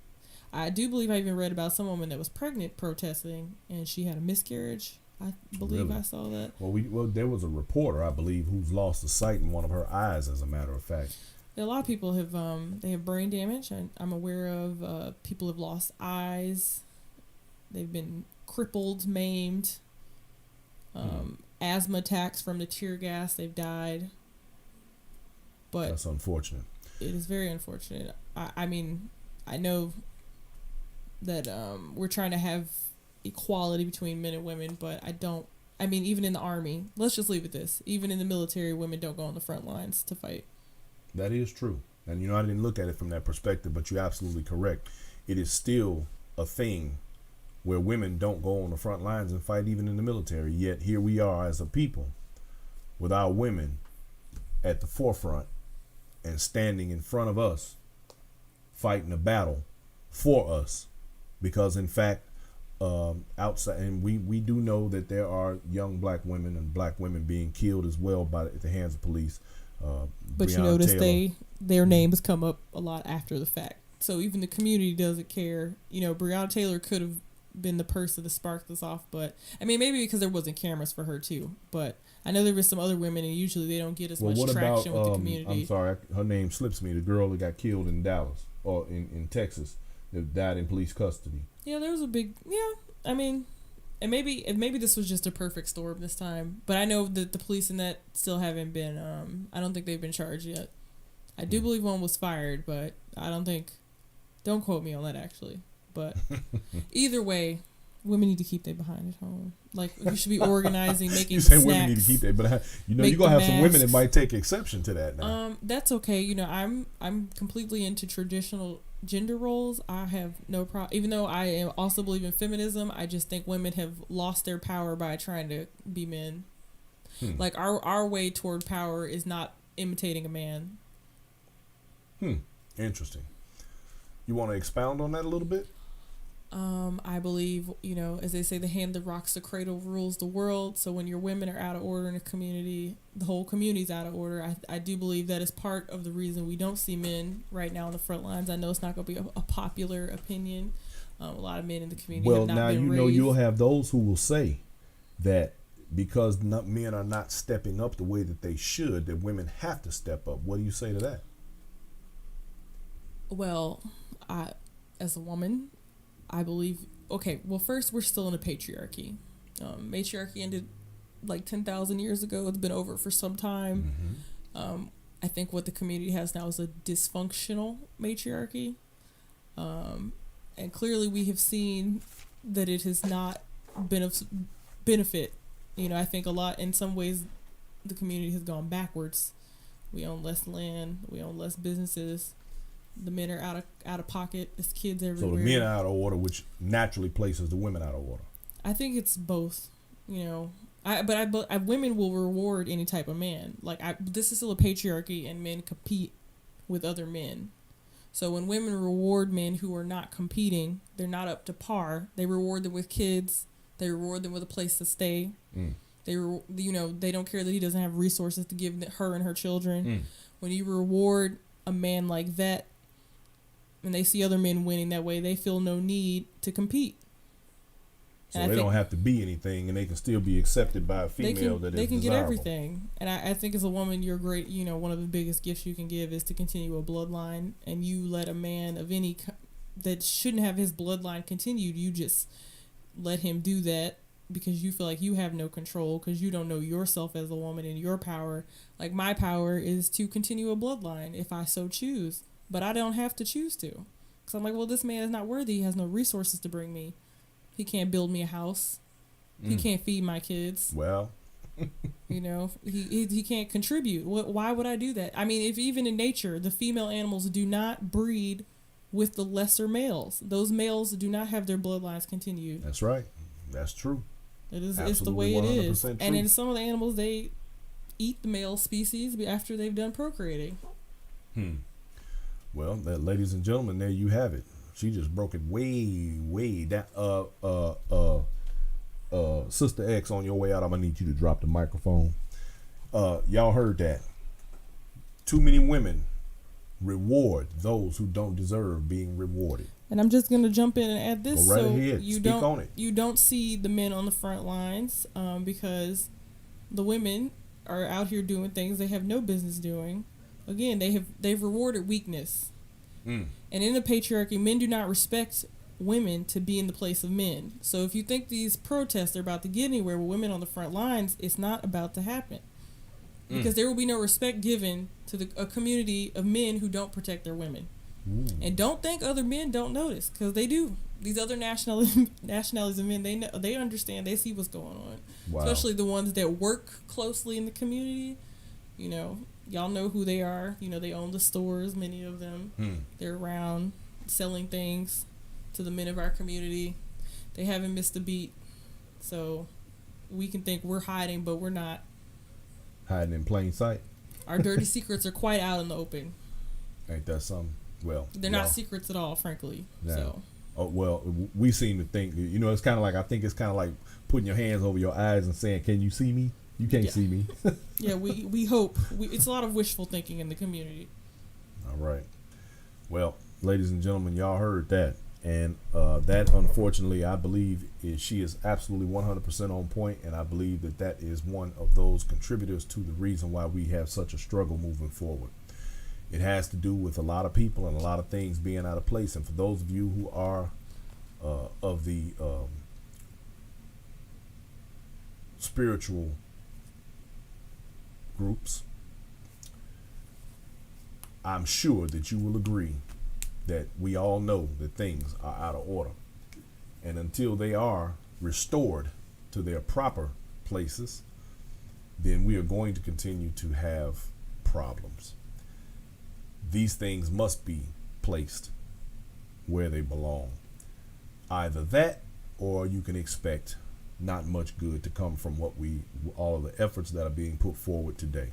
I do believe I even read about some woman that was pregnant protesting, and she had a miscarriage. I believe Really? I saw that. Well, there was a reporter, I believe, who's lost the sight in one of her eyes, as a matter of fact. A lot of people have they have brain damage. I'm aware of people have lost eyes. They've been crippled, maimed. Asthma attacks from the tear gas. They've died. But that's unfortunate. It is very unfortunate. I mean, I know that we're trying to have equality between men and women, but I mean, even in the army, let's just leave it this. Even in the military, women don't go on the front lines to fight. That is true. And, I didn't look at it from that perspective, but you're absolutely correct. It is still a thing where women don't go on the front lines and fight even in the military. Yet here we are as a people with our women at the forefront and standing in front of us, fighting a battle for us. Because, in fact, outside, and we do know that there are young black women and black women being killed as well at the hands of police. But you notice their names come up a lot after the fact. So even the community doesn't care. Breonna Taylor could have been the person to spark this off. But I mean, maybe because there wasn't cameras for her too. But I know there was some other women, and usually they don't get as much traction with the community. I'm sorry, her name slips me. The girl that got killed in Dallas or in Texas, that died in police custody. Yeah, there was a big I mean, and maybe this was just a perfect storm this time. But I know that the police in that still haven't been. I don't think they've been charged yet. I do believe one was fired, but I don't think. Don't quote me on that actually. But either way, women need to keep their behind at home. Like, you should be organizing, making you the say women need to keep that, but you're gonna have some women that might take exception to that now. That's okay. You know, I'm completely into traditional gender roles. I have no problem, even though I also believe in feminism. I just think women have lost their power by trying to be men. Like, our way toward power is not imitating a man. Interesting. You want to expound on that a little bit? I believe, you know, as they say, the hand that rocks the cradle rules the world. So when your women are out of order in a community, the whole community's out of order. I do believe that is part of the reason we don't see men right now on the front lines. I know it's not going to be a popular opinion. A lot of men in the community have not been raised. Well, you'll have those who will say that because men are not stepping up the way that they should, that women have to step up. What do you say to that? Well, as a woman, I believe, okay, well, first, we're still in a patriarchy. Matriarchy ended like 10,000 years ago. It's been over for some time. I think what the community has now is a dysfunctional matriarchy. And clearly we have seen that it has not been of benefit. You know, I think a lot, in some ways, the community has gone backwards. We own less land. We own less businesses. The men are out of pocket. There's kids everywhere. So the men are out of order, which naturally places the women out of order. I think it's both. You know, but women will reward any type of man. Like, this is still a patriarchy, and men compete with other men. So when women reward men who are not competing, they're not up to par. They reward them with kids. They reward them with a place to stay. They don't care that he doesn't have resources to give her and her children. When you reward a man like that, and they see other men winning that way, they feel no need to compete. So they don't have to be anything, and they can still be accepted by a female that is desirable. They can get everything. And I think as a woman, you're great. You know, one of the biggest gifts you can give is to continue a bloodline. And you let a man of any that shouldn't have his bloodline continued, you just let him do that because you feel like you have no control, because you don't know yourself as a woman and your power. Like, my power is to continue a bloodline if I so choose. But I don't have to choose to. Because I'm like, well, this man is not worthy. He has no resources to bring me. He can't build me a house. He can't feed my kids. Well. You know, he can't contribute. Why would I do that? I mean, if even in nature, the female animals do not breed with the lesser males. Those males do not have their bloodlines continued. That's right. That's true. It's the way it is. True. And in some of the animals, they eat the male species after they've done procreating. Well, ladies and gentlemen, there you have it. She just broke it way down. Sister X, on your way out, I'm gonna need you to drop the microphone. Y'all heard that. Too many women reward those who don't deserve being rewarded. And I'm just gonna jump in and add this. Go right ahead. Speak on it. You don't see the men on the front lines because the women are out here doing things they have no business doing. Again, they've rewarded weakness. And in the patriarchy, men do not respect women to be in the place of men. So if you think these protests are about to get anywhere with women on the front lines, it's not about to happen. Because there will be no respect given to a community of men who don't protect their women. And don't think other men don't notice, because they do. These other nationalities of men, they understand, they see what's going on. Wow. Especially the ones that work closely in the community. You know, y'all know who they are. You know, they own the stores, many of them. They're around selling things to the men of our community. They haven't missed a beat. So we can think we're hiding, but we're not. Hiding in plain sight. Our dirty secrets are quite out in the open. Ain't that something? Well, they're not secrets at all, frankly. Yeah. So. Oh, well, we seem to think, you know, it's kind of like, I think it's kind of like putting your hands over your eyes and saying, can you see me? You can't see me. Yeah, we hope. It's a lot of wishful thinking in the community. All right. Well, ladies and gentlemen, y'all heard that. And that, unfortunately, I believe she is absolutely 100% on point, and I believe that is one of those contributors to the reason why we have such a struggle moving forward. It has to do with a lot of people and a lot of things being out of place. And for those of you who are of the spiritual groups, I'm sure that you will agree that we all know that things are out of order. And until they are restored to their proper places, then we are going to continue to have problems. These things must be placed where they belong. Either that, or you can expect not much good to come from all of the efforts that are being put forward today.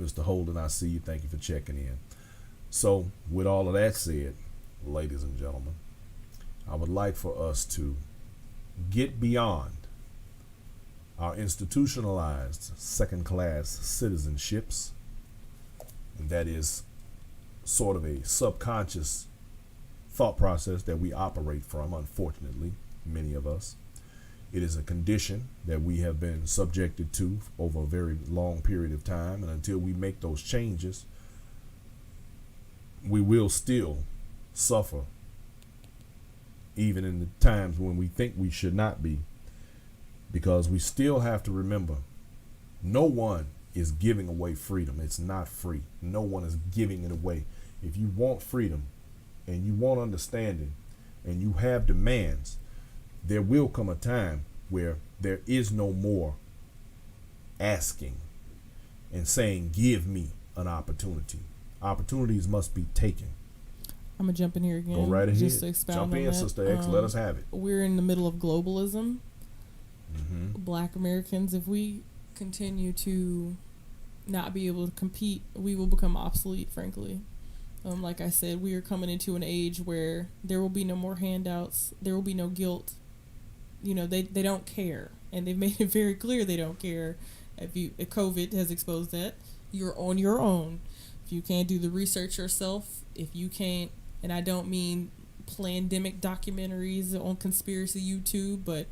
Mr. Holden, I see you. Thank you for checking in. So, with all of that said, ladies and gentlemen, I would like for us to get beyond our institutionalized second-class citizenships, and that is sort of a subconscious thought process that we operate from, unfortunately, many of us. It is a condition that we have been subjected to over a very long period of time, and until we make those changes, we will still suffer, even in the times when we think we should not be, because we still have to remember, no one is giving away freedom. It's not free. No one is giving it away. If you want freedom and you want understanding and you have demands, there will come a time where there is no more asking and saying, give me an opportunity. Opportunities must be taken. I'm going to jump in here again. Go right ahead. Just to expound Jump on in, that. Sister X. Let us have it. We're in the middle of globalism. Mm-hmm. Black Americans, if we continue to not be able to compete, we will become obsolete, frankly. Like I said, we are coming into an age where there will be no more handouts. There will be no guilt. You know, they don't care. And they've made it very clear they don't care. If COVID has exposed that, you're on your own. If you can't do the research yourself, if you can't, and I don't mean pandemic documentaries on conspiracy YouTube, but,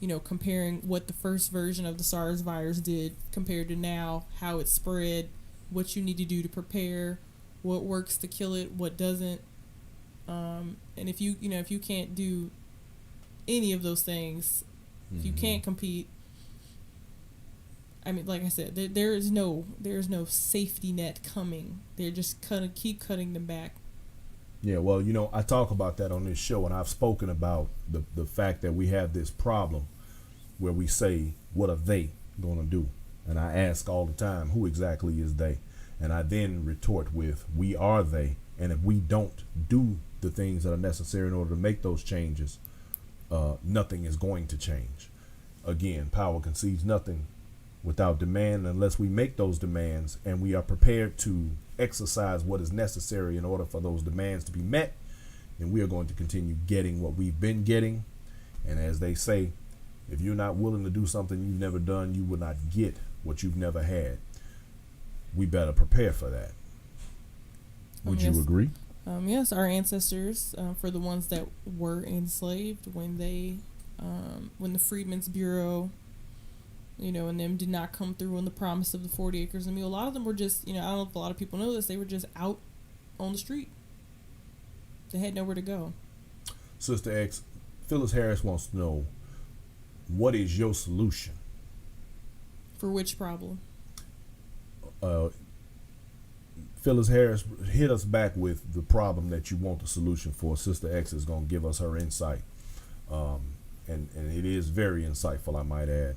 you know, comparing what the first version of the SARS virus did compared to now, how it spread, what you need to do to prepare, what works to kill it, what doesn't. And if you can't do any of those things, if you can't compete, I mean, like I said, there is no safety net coming. They're just keep cutting them back. Yeah, well, you know, I talk about that on this show, and I've spoken about the fact that we have this problem where we say, what are they going to do? And I ask all the time, who exactly is they? And I then retort with, we are they. And if we don't do the things that are necessary in order to make those changes, nothing is going to change. Again, power concedes nothing without demand unless we make those demands and we are prepared to exercise what is necessary in order for those demands to be met, then we are going to continue getting what we've been getting. And as they say, if you're not willing to do something you've never done, you will not get what you've never had. We better prepare for that. Would you agree? Yes, our ancestors, for the ones that were enslaved, when the Freedmen's Bureau, you know, and them did not come through on the promise of the 40 acres and a mule, a lot of them were just, you know, I don't know if a lot of people know this, they were just out on the street. They had nowhere to go. Sister X, Phyllis Harris wants to know, what is your solution? For which problem? Phyllis Harris, hit us back with the problem that you want the solution for. Sister X is going to give us her insight. And it is very insightful, I might add.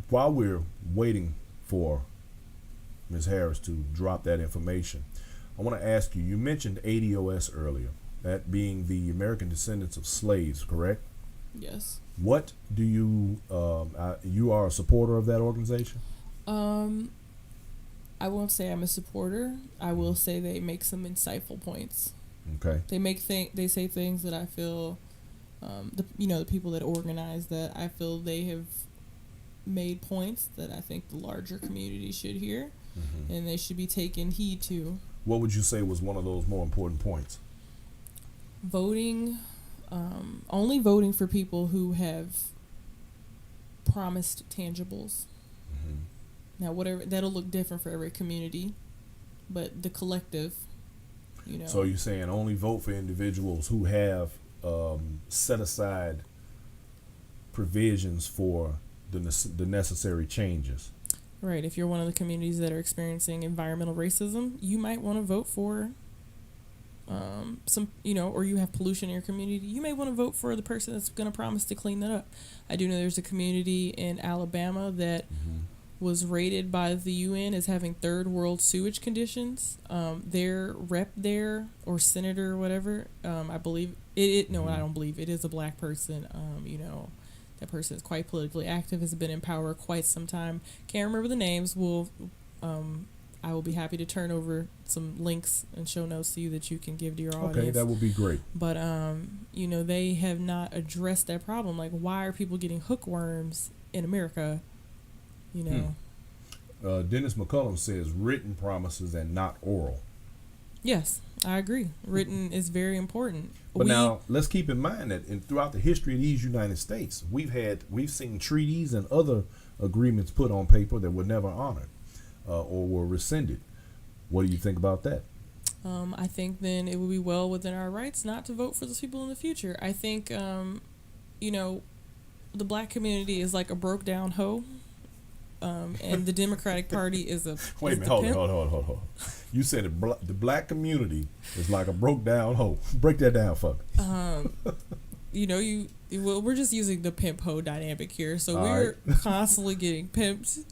While we're waiting for Ms. Harris to drop that information, I want to ask you, you mentioned ADOS earlier, that being the American Descendants of Slaves, correct? Yes. What do you are a supporter of that organization? I won't say I'm a supporter. I will say they make some insightful points. Okay. They say things that I feel, the people that organize that, I feel they have made points that I think the larger community should hear, and they should be taken heed to. What would you say was one of those more important points? Voting, only voting for people who have promised tangibles. Now, whatever, that'll look different for every community, but the collective, So you're saying only vote for individuals who have set aside provisions for the necessary changes. Right. If you're one of the communities that are experiencing environmental racism, you might want to vote for or you have pollution in your community, you may want to vote for the person that's going to promise to clean that up. I do know there's a community in Alabama that was rated by the UN as having third world sewage conditions. Their rep there, or senator or whatever, I believe I don't believe it is a black person. That person is quite politically active, has been in power quite some time. Can't remember the names. I will be happy to turn over some links and show notes to you that you can give to your audience. Okay, that would be great. But they have not addressed that problem. Like, why are people getting hookworms in America? Dennis McCullum says written promises and not oral. Yes, I agree. Written is very important. But now let's keep in mind that throughout the history of these United States, we've seen treaties and other agreements put on paper that were never honored or were rescinded. What do you think about that? I think then it would be well within our rights not to vote for those people in the future. I think, the black community is like a broke down hoe. And the Democratic Party is a Wait a minute, hold on. You said the black community is like a broke down hoe. Break that down for me. We're just using the pimp hoe dynamic here. So All we're constantly getting pimped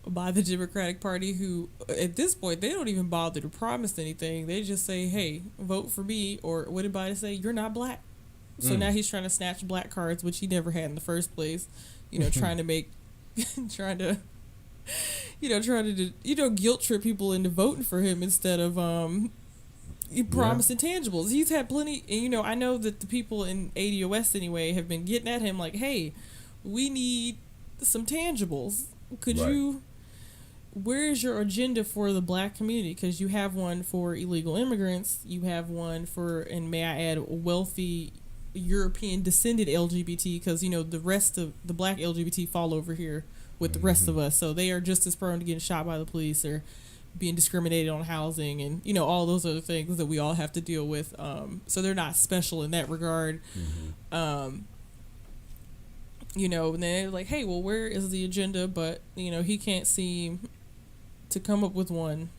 by the Democratic Party, who at this point they don't even bother to promise anything. They just say, "Hey, vote for me," or what did Biden say? "You're not black." So now he's trying to snatch black cards, which he never had in the first place. Trying to guilt trip people into voting for him instead of promising tangibles. He's had plenty, and I know that the people in ADOS anyway have been getting at him like, "Hey, we need some tangibles. Where is your agenda for the black community? Because you have one for illegal immigrants, you have one for, and may I add, wealthy European descended LGBT, because the rest of the black LGBT fall over here with the rest of us, so they are just as prone to getting shot by the police or being discriminated on housing and all those other things that we all have to deal with. So they're not special in that regard. And then they're like, "Hey, well, where is the agenda?" But he can't seem to come up with one,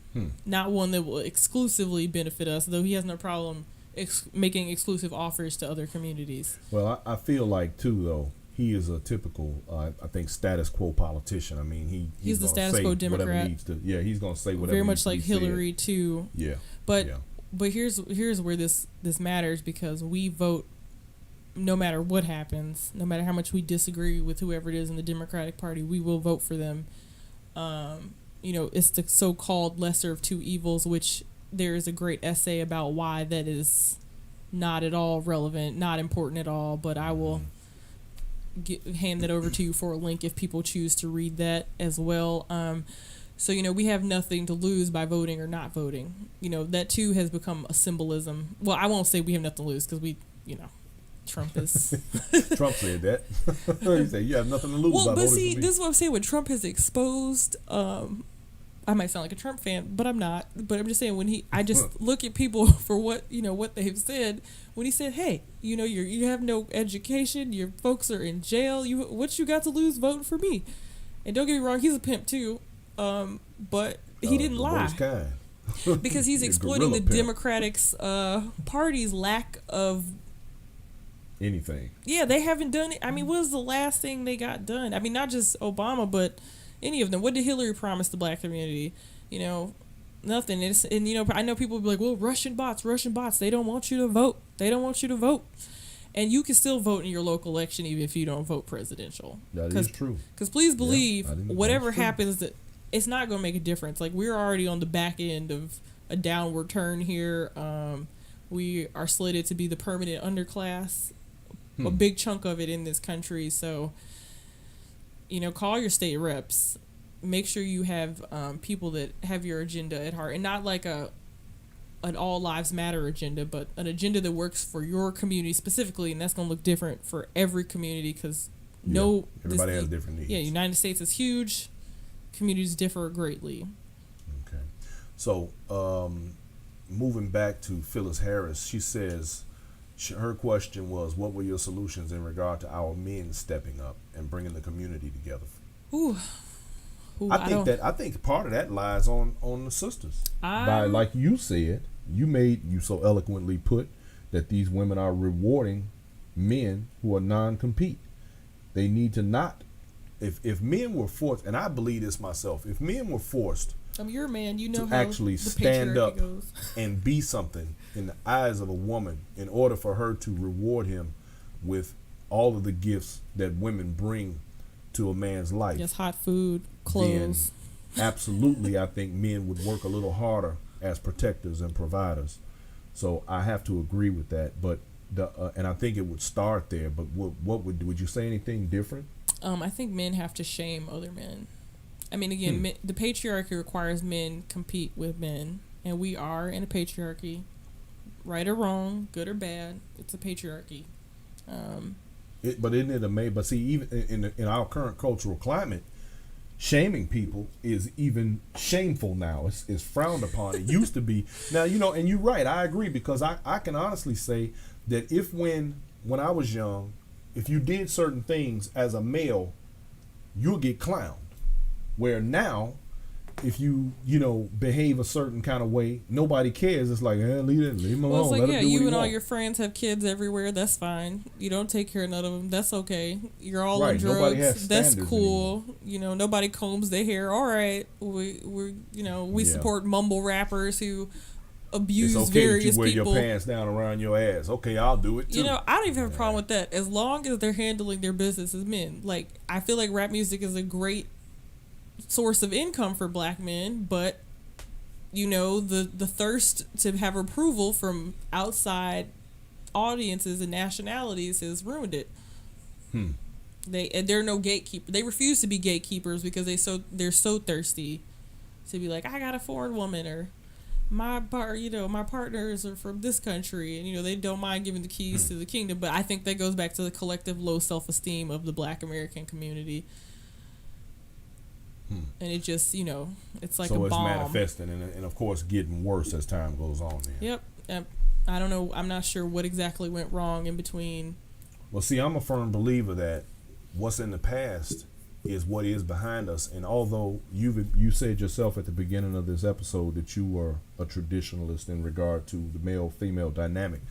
not one that will exclusively benefit us, though he has no problem making exclusive offers to other communities. Well, I feel like too, though, he is a typical, I think, status quo politician. I mean, he's the status quo Democrat. He's going to say whatever. Very much like Hillary said. too. Yeah. But here's where this matters, because we vote no matter what happens, no matter how much we disagree with whoever it is in the Democratic Party, we will vote for them. It's the so-called lesser of two evils, which there is a great essay about why that is not at all relevant, not important at all, but I will hand that over to you for a link if people choose to read that as well. So we have nothing to lose by voting or not voting. That too has become a symbolism. Well, I won't say we have nothing to lose, because we, Trump is Trump said that. He said you have nothing to lose. Well, by but voting see, for me. this is what I'm saying. When Trump has exposed, I might sound like a Trump fan, but I'm not. But I'm just saying, I just look at people for what they've said. When he said, "Hey, you have no education, your folks are in jail. What you got to lose voting for me?" And don't get me wrong, he's a pimp too. But he didn't lie, because he's exploiting the Democrats' party's lack of anything. Yeah, they haven't done it. I mean, what was the last thing they got done? I mean, not just Obama, but any of them. What did Hillary promise the black community? Nothing. I know people will be like, "Well, Russian bots. They don't want you to vote. And you can still vote in your local election even if you don't vote presidential. That is true. Because please believe, whatever happens, that it's not going to make a difference. Like, we're already on the back end of a downward turn here. We are slated to be the permanent underclass, a big chunk of it in this country. So, call your state reps. Make sure you have people that have your agenda at heart, and not like a an all lives matter agenda, but an agenda that works for your community specifically, and that's going to look different for every community because everybody has different needs. Yeah, United States is huge. Communities differ greatly. Okay. So, moving back to Phyllis Harris, she says her question was, what were your solutions in regard to our men stepping up and bringing the community together? Ooh, I think part of that lies on the sisters. By, like you said, you so eloquently put that these women are rewarding men who are non-compete. They need to not, if men were forced, and I believe this myself, if men were forced you're a man, you know to how actually the stand up goes. and be something in the eyes of a woman in order for her to reward him with all of the gifts that women bring to a man's life. Just hot food, clothes. Then absolutely, I think men would work a little harder as protectors and providers. So I have to agree with that. But and I think it would start there. But what would you say anything different? I think men have to shame other men. I mean, again, the patriarchy requires men compete with men, and we are in a patriarchy, right or wrong, good or bad. It's a patriarchy. But isn't it amazing? But see, even in our current cultural climate, shaming people is even shameful now. It's frowned upon. It used to be. Now, and you're right. I agree, because I can honestly say that when I was young, if you did certain things as a male, you'll get clowned. Where now, if you behave a certain kind of way, nobody cares. It's like, leave him alone. Well, it's like, Let him do what you he and all wants. your friends have kids everywhere. That's fine. You don't take care of none of them. That's okay. You're all on Right, nobody has drugs. That's standards cool. Nobody combs their hair. All right. We support mumble rappers who abuse it's okay various that you wear people. your pants down around your ass. Okay, I'll do it too. I don't even have a problem with that as long as they're handling their business as men. Like, I feel like rap music is a great source of income for black men, but the thirst to have approval from outside audiences and nationalities has ruined it. They're no gatekeeper. They refuse to be gatekeepers because they're so thirsty to be like, I got a foreign woman, or my partners are from this country, and they don't mind giving the keys to the kingdom. But I think that goes back to the collective low self-esteem of the black American community. And it just, it's like a bomb. So it's manifesting and of course getting worse as time goes on then. Yep. I don't know. I'm not sure what exactly went wrong in between. Well, see, I'm a firm believer that what's in the past is what is behind us. And although you said yourself at the beginning of this episode that you were a traditionalist in regard to the male-female dynamic,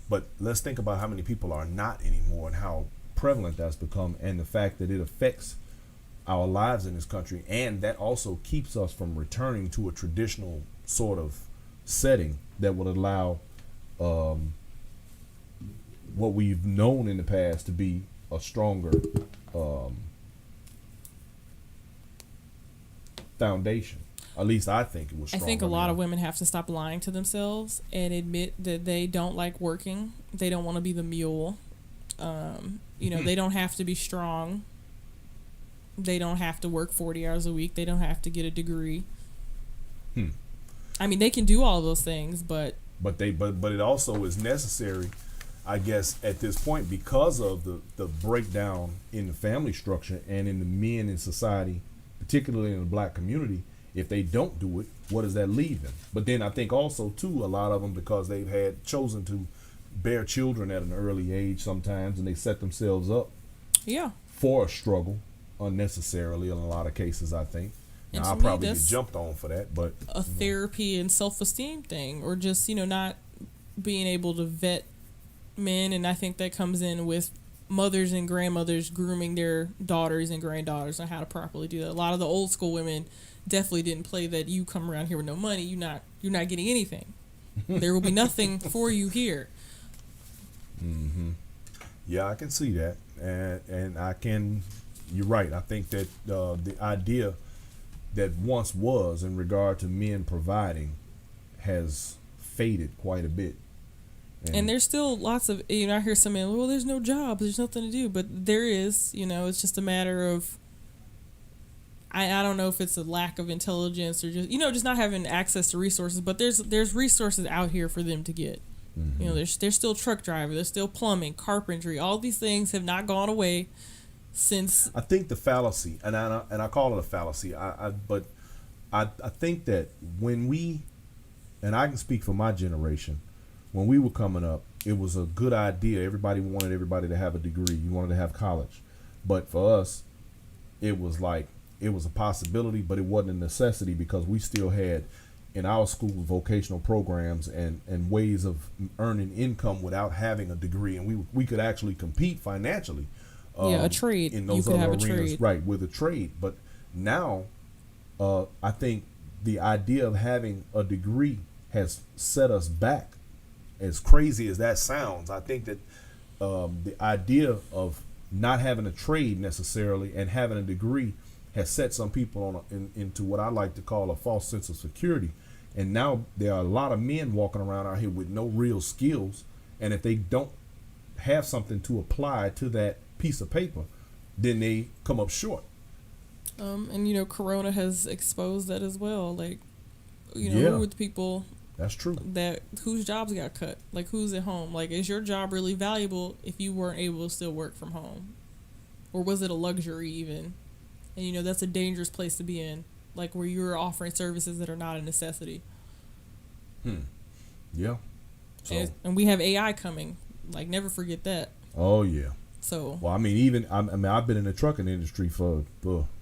but let's think about how many people are not anymore and how prevalent that's become, and the fact that it affects our lives in this country, and that also keeps us from returning to a traditional sort of setting that would allow what we've known in the past to be a stronger foundation. At least I think it was stronger. I think a lot of women have to stop lying to themselves and admit that they don't like working. They don't want to be the mule. They don't have to be strong. They don't have to work 40 hours a week. They don't have to get a degree. I mean, they can do all those things, but it also is necessary, I guess, at this point, because of the breakdown in the family structure and in the men in society, particularly in the black community. If they don't do it, what does that leave them? But then I think also too, a lot of them, because they've had chosen to bear children at an early age sometimes, and they set themselves up for a struggle unnecessarily in a lot of cases, I think. Now, I'll probably get jumped on for that, but a therapy and self-esteem thing, or just not being able to vet men. And I think that comes in with mothers and grandmothers grooming their daughters and granddaughters on how to properly do that. A lot of the old school women definitely didn't play that. You come around here with no money, you're not getting anything. There will be nothing for you here. Yeah, I can see that, and I can. You're right. I think that the idea that once was in regard to men providing has faded quite a bit. And there's still lots of, I hear some men, well, there's no job, there's nothing to do, but there is, it's just a matter of, I don't know if it's a lack of intelligence or just not having access to resources, but there's resources out here for them to get. Mm-hmm. There's still truck driver, there's still plumbing, carpentry. All these things have not gone away since. I think the fallacy, and I call it a fallacy. But I think that when we, and I can speak for my generation, when we were coming up, it was a good idea. Everybody wanted everybody to have a degree. You wanted to have college, but for us, it was a possibility, but it wasn't a necessity because we still had in our school vocational programs and ways of earning income without having a degree, and we could actually compete financially. A trade. In those you could other have arenas, a trade. right? With a trade, but now, I think the idea of having a degree has set us back. As crazy as that sounds, I think that the idea of not having a trade necessarily and having a degree has set some people into what I like to call a false sense of security. And now there are a lot of men walking around out here with no real skills, and if they don't have something to apply to that piece of paper, then they come up short. And Corona has exposed that as well. Like, Yeah. who were the people That's true. whose jobs got cut? Like, who's at home? Like, is your job really valuable if you weren't able to still work from home? Or was it a luxury even? And that's a dangerous place to be in, like where you're offering services that are not a necessity. Yeah. So. And we have AI coming. Like, never forget that. Oh yeah. So. Well, I mean, I've been in the trucking industry for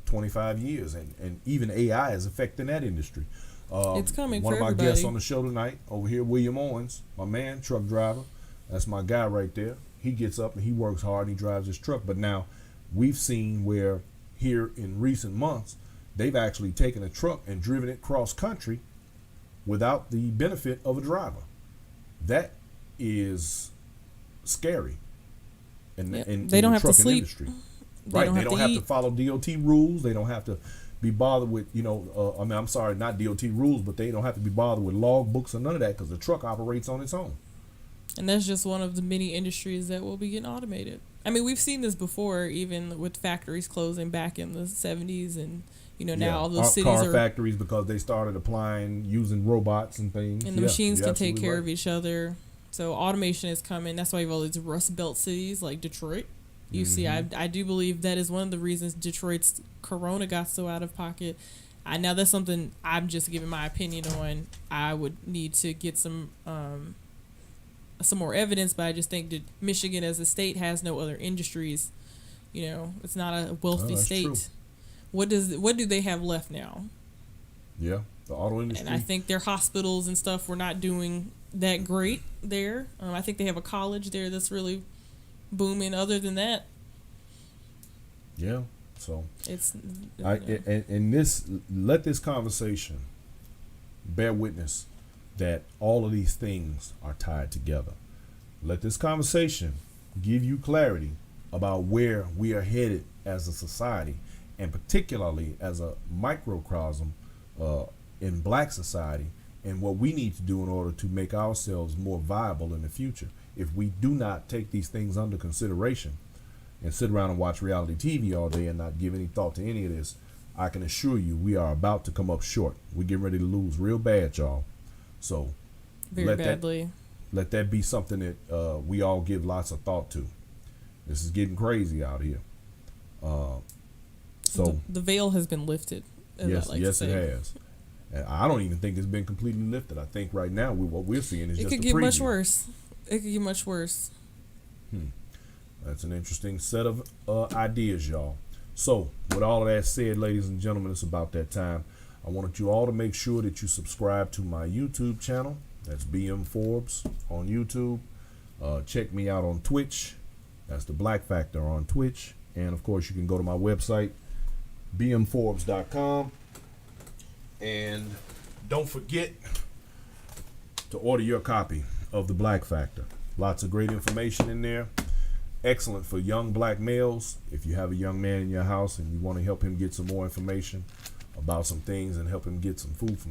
25 years, and even AI is affecting that industry. It's coming One for of my everybody. guests on the show tonight over here, William Owens, my man, truck driver. That's my guy right there. He gets up and he works hard and he drives his truck. But now we've seen where here in recent months, they've actually taken a truck and driven it cross country without the benefit of a driver. That is scary. In they don't the have to trucking sleep. industry. They don't have to follow DOT rules. They don't have to be bothered with, I'm sorry, not DOT rules, but they don't have to be bothered with log books or none of that because the truck operates on its own. And that's just one of the many industries that will be getting automated. I mean, we've seen this before, even with factories closing back in the 70s, and now all those cities car are factories because they started using robots and things. And the machines can take care right. of each other. So automation is coming. That's why you have all these Rust Belt cities like Detroit. You see, I do believe that is one of the reasons Detroit's Corona got so out of pocket. Now that's something I'm just giving my opinion on. I would need to get some more evidence, but I just think that Michigan as a state has no other industries. It's not a wealthy state. True. What do they have left now? Yeah, the auto industry. And I think their hospitals and stuff were not doing that great there. I think they have a college there that's really booming. Other than that, yeah. So it's let this conversation bear witness that all of these things are tied together. Let this conversation give you clarity about where we are headed as a society, and particularly as a microcosm in Black society, and what we need to do in order to make ourselves more viable in the future. If we do not take these things under consideration and sit around and watch reality TV all day and not give any thought to any of this, I can assure you we are about to come up short. We're getting ready to lose real bad, y'all. So very badly. Let that be something that we all give lots of thought to. This is getting crazy out here. So the veil has been lifted. Yes, it has. And I don't even think it's been completely lifted. I think right now what we're seeing is just a preview. It could get much worse. It could get much worse. That's an interesting set of ideas, y'all. So, with all of that said, ladies and gentlemen, it's about that time. I wanted you all to make sure that you subscribe to my YouTube channel. That's BM Forbes on YouTube. Check me out on Twitch. That's the Black Factor on Twitch. And, of course, you can go to my website, bmforbes.com. And don't forget to order your copy of the Black Factor. Lots of great information in there. Excellent for young Black males. If you have a young man in your house and you want to help him get some more information about some things and help him get some food for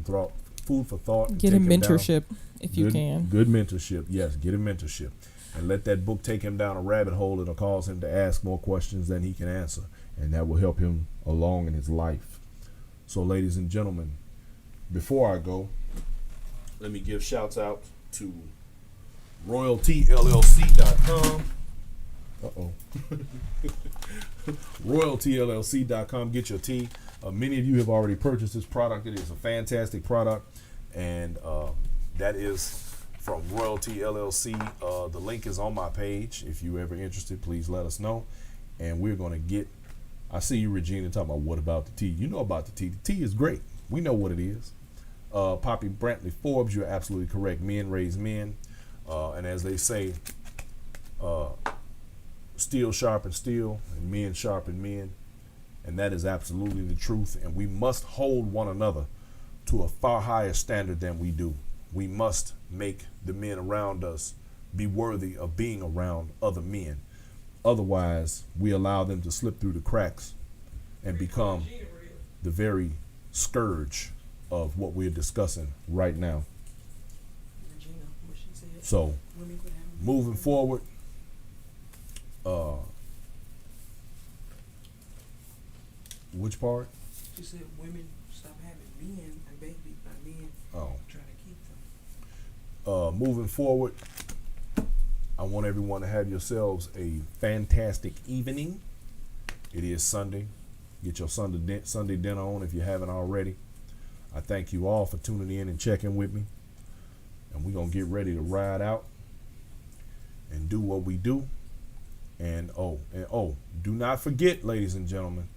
thought. Get him mentorship if you can. Good mentorship. Yes, get him mentorship. And let that book take him down a rabbit hole that'll cause him to ask more questions than he can answer. And that will help him along in his life. So, ladies and gentlemen, before I go, let me give shouts out to royaltyllc.com. royaltyllc.com. Get your tea. Many of you have already purchased this product. It is a fantastic product, and that is from Royalty LLC. The link is on my page. If you're ever interested, please let us know. And we're going to get, I see you, Regina, talking about what about the tea. You know about the tea. The tea is great. We know what it is. Poppy Brantley Forbes, you're absolutely correct. Men raise men. And as they say, steel sharpens steel, and men sharpen men. And that is absolutely the truth. And we must hold one another to a far higher standard than we do. We must make the men around us be worthy of being around other men. Otherwise, we allow them to slip through the cracks and become the very scourge of what we're discussing right now. So, moving forward, which part? She said women stop having men and babies by men trying to keep them. Moving forward, I want everyone to have yourselves a fantastic evening. It is Sunday. Get your Sunday dinner on if you haven't already. I thank you all for tuning in and checking with me. And we're going to get ready to ride out and do what we do. And do not forget, ladies and gentlemen,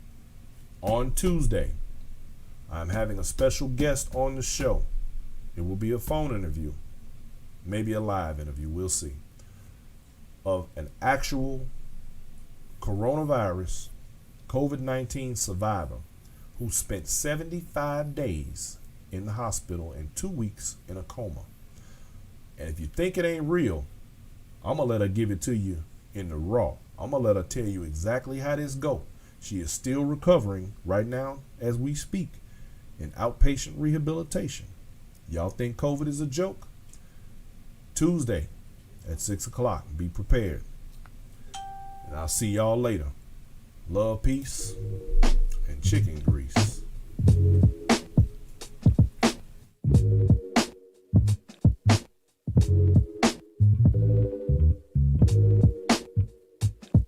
on Tuesday, I'm having a special guest on the show. It will be a phone interview, maybe a live interview, we'll see, of an actual coronavirus, COVID-19 survivor who spent 75 days in the hospital and 2 weeks in a coma. And if you think it ain't real, I'm going to let her give it to you in the raw. I'm going to let her tell you exactly how this go. She is still recovering right now as we speak in outpatient rehabilitation. Y'all think COVID is a joke? Tuesday at 6 o'clock. Be prepared. And I'll see y'all later. Love, peace, and chicken grease.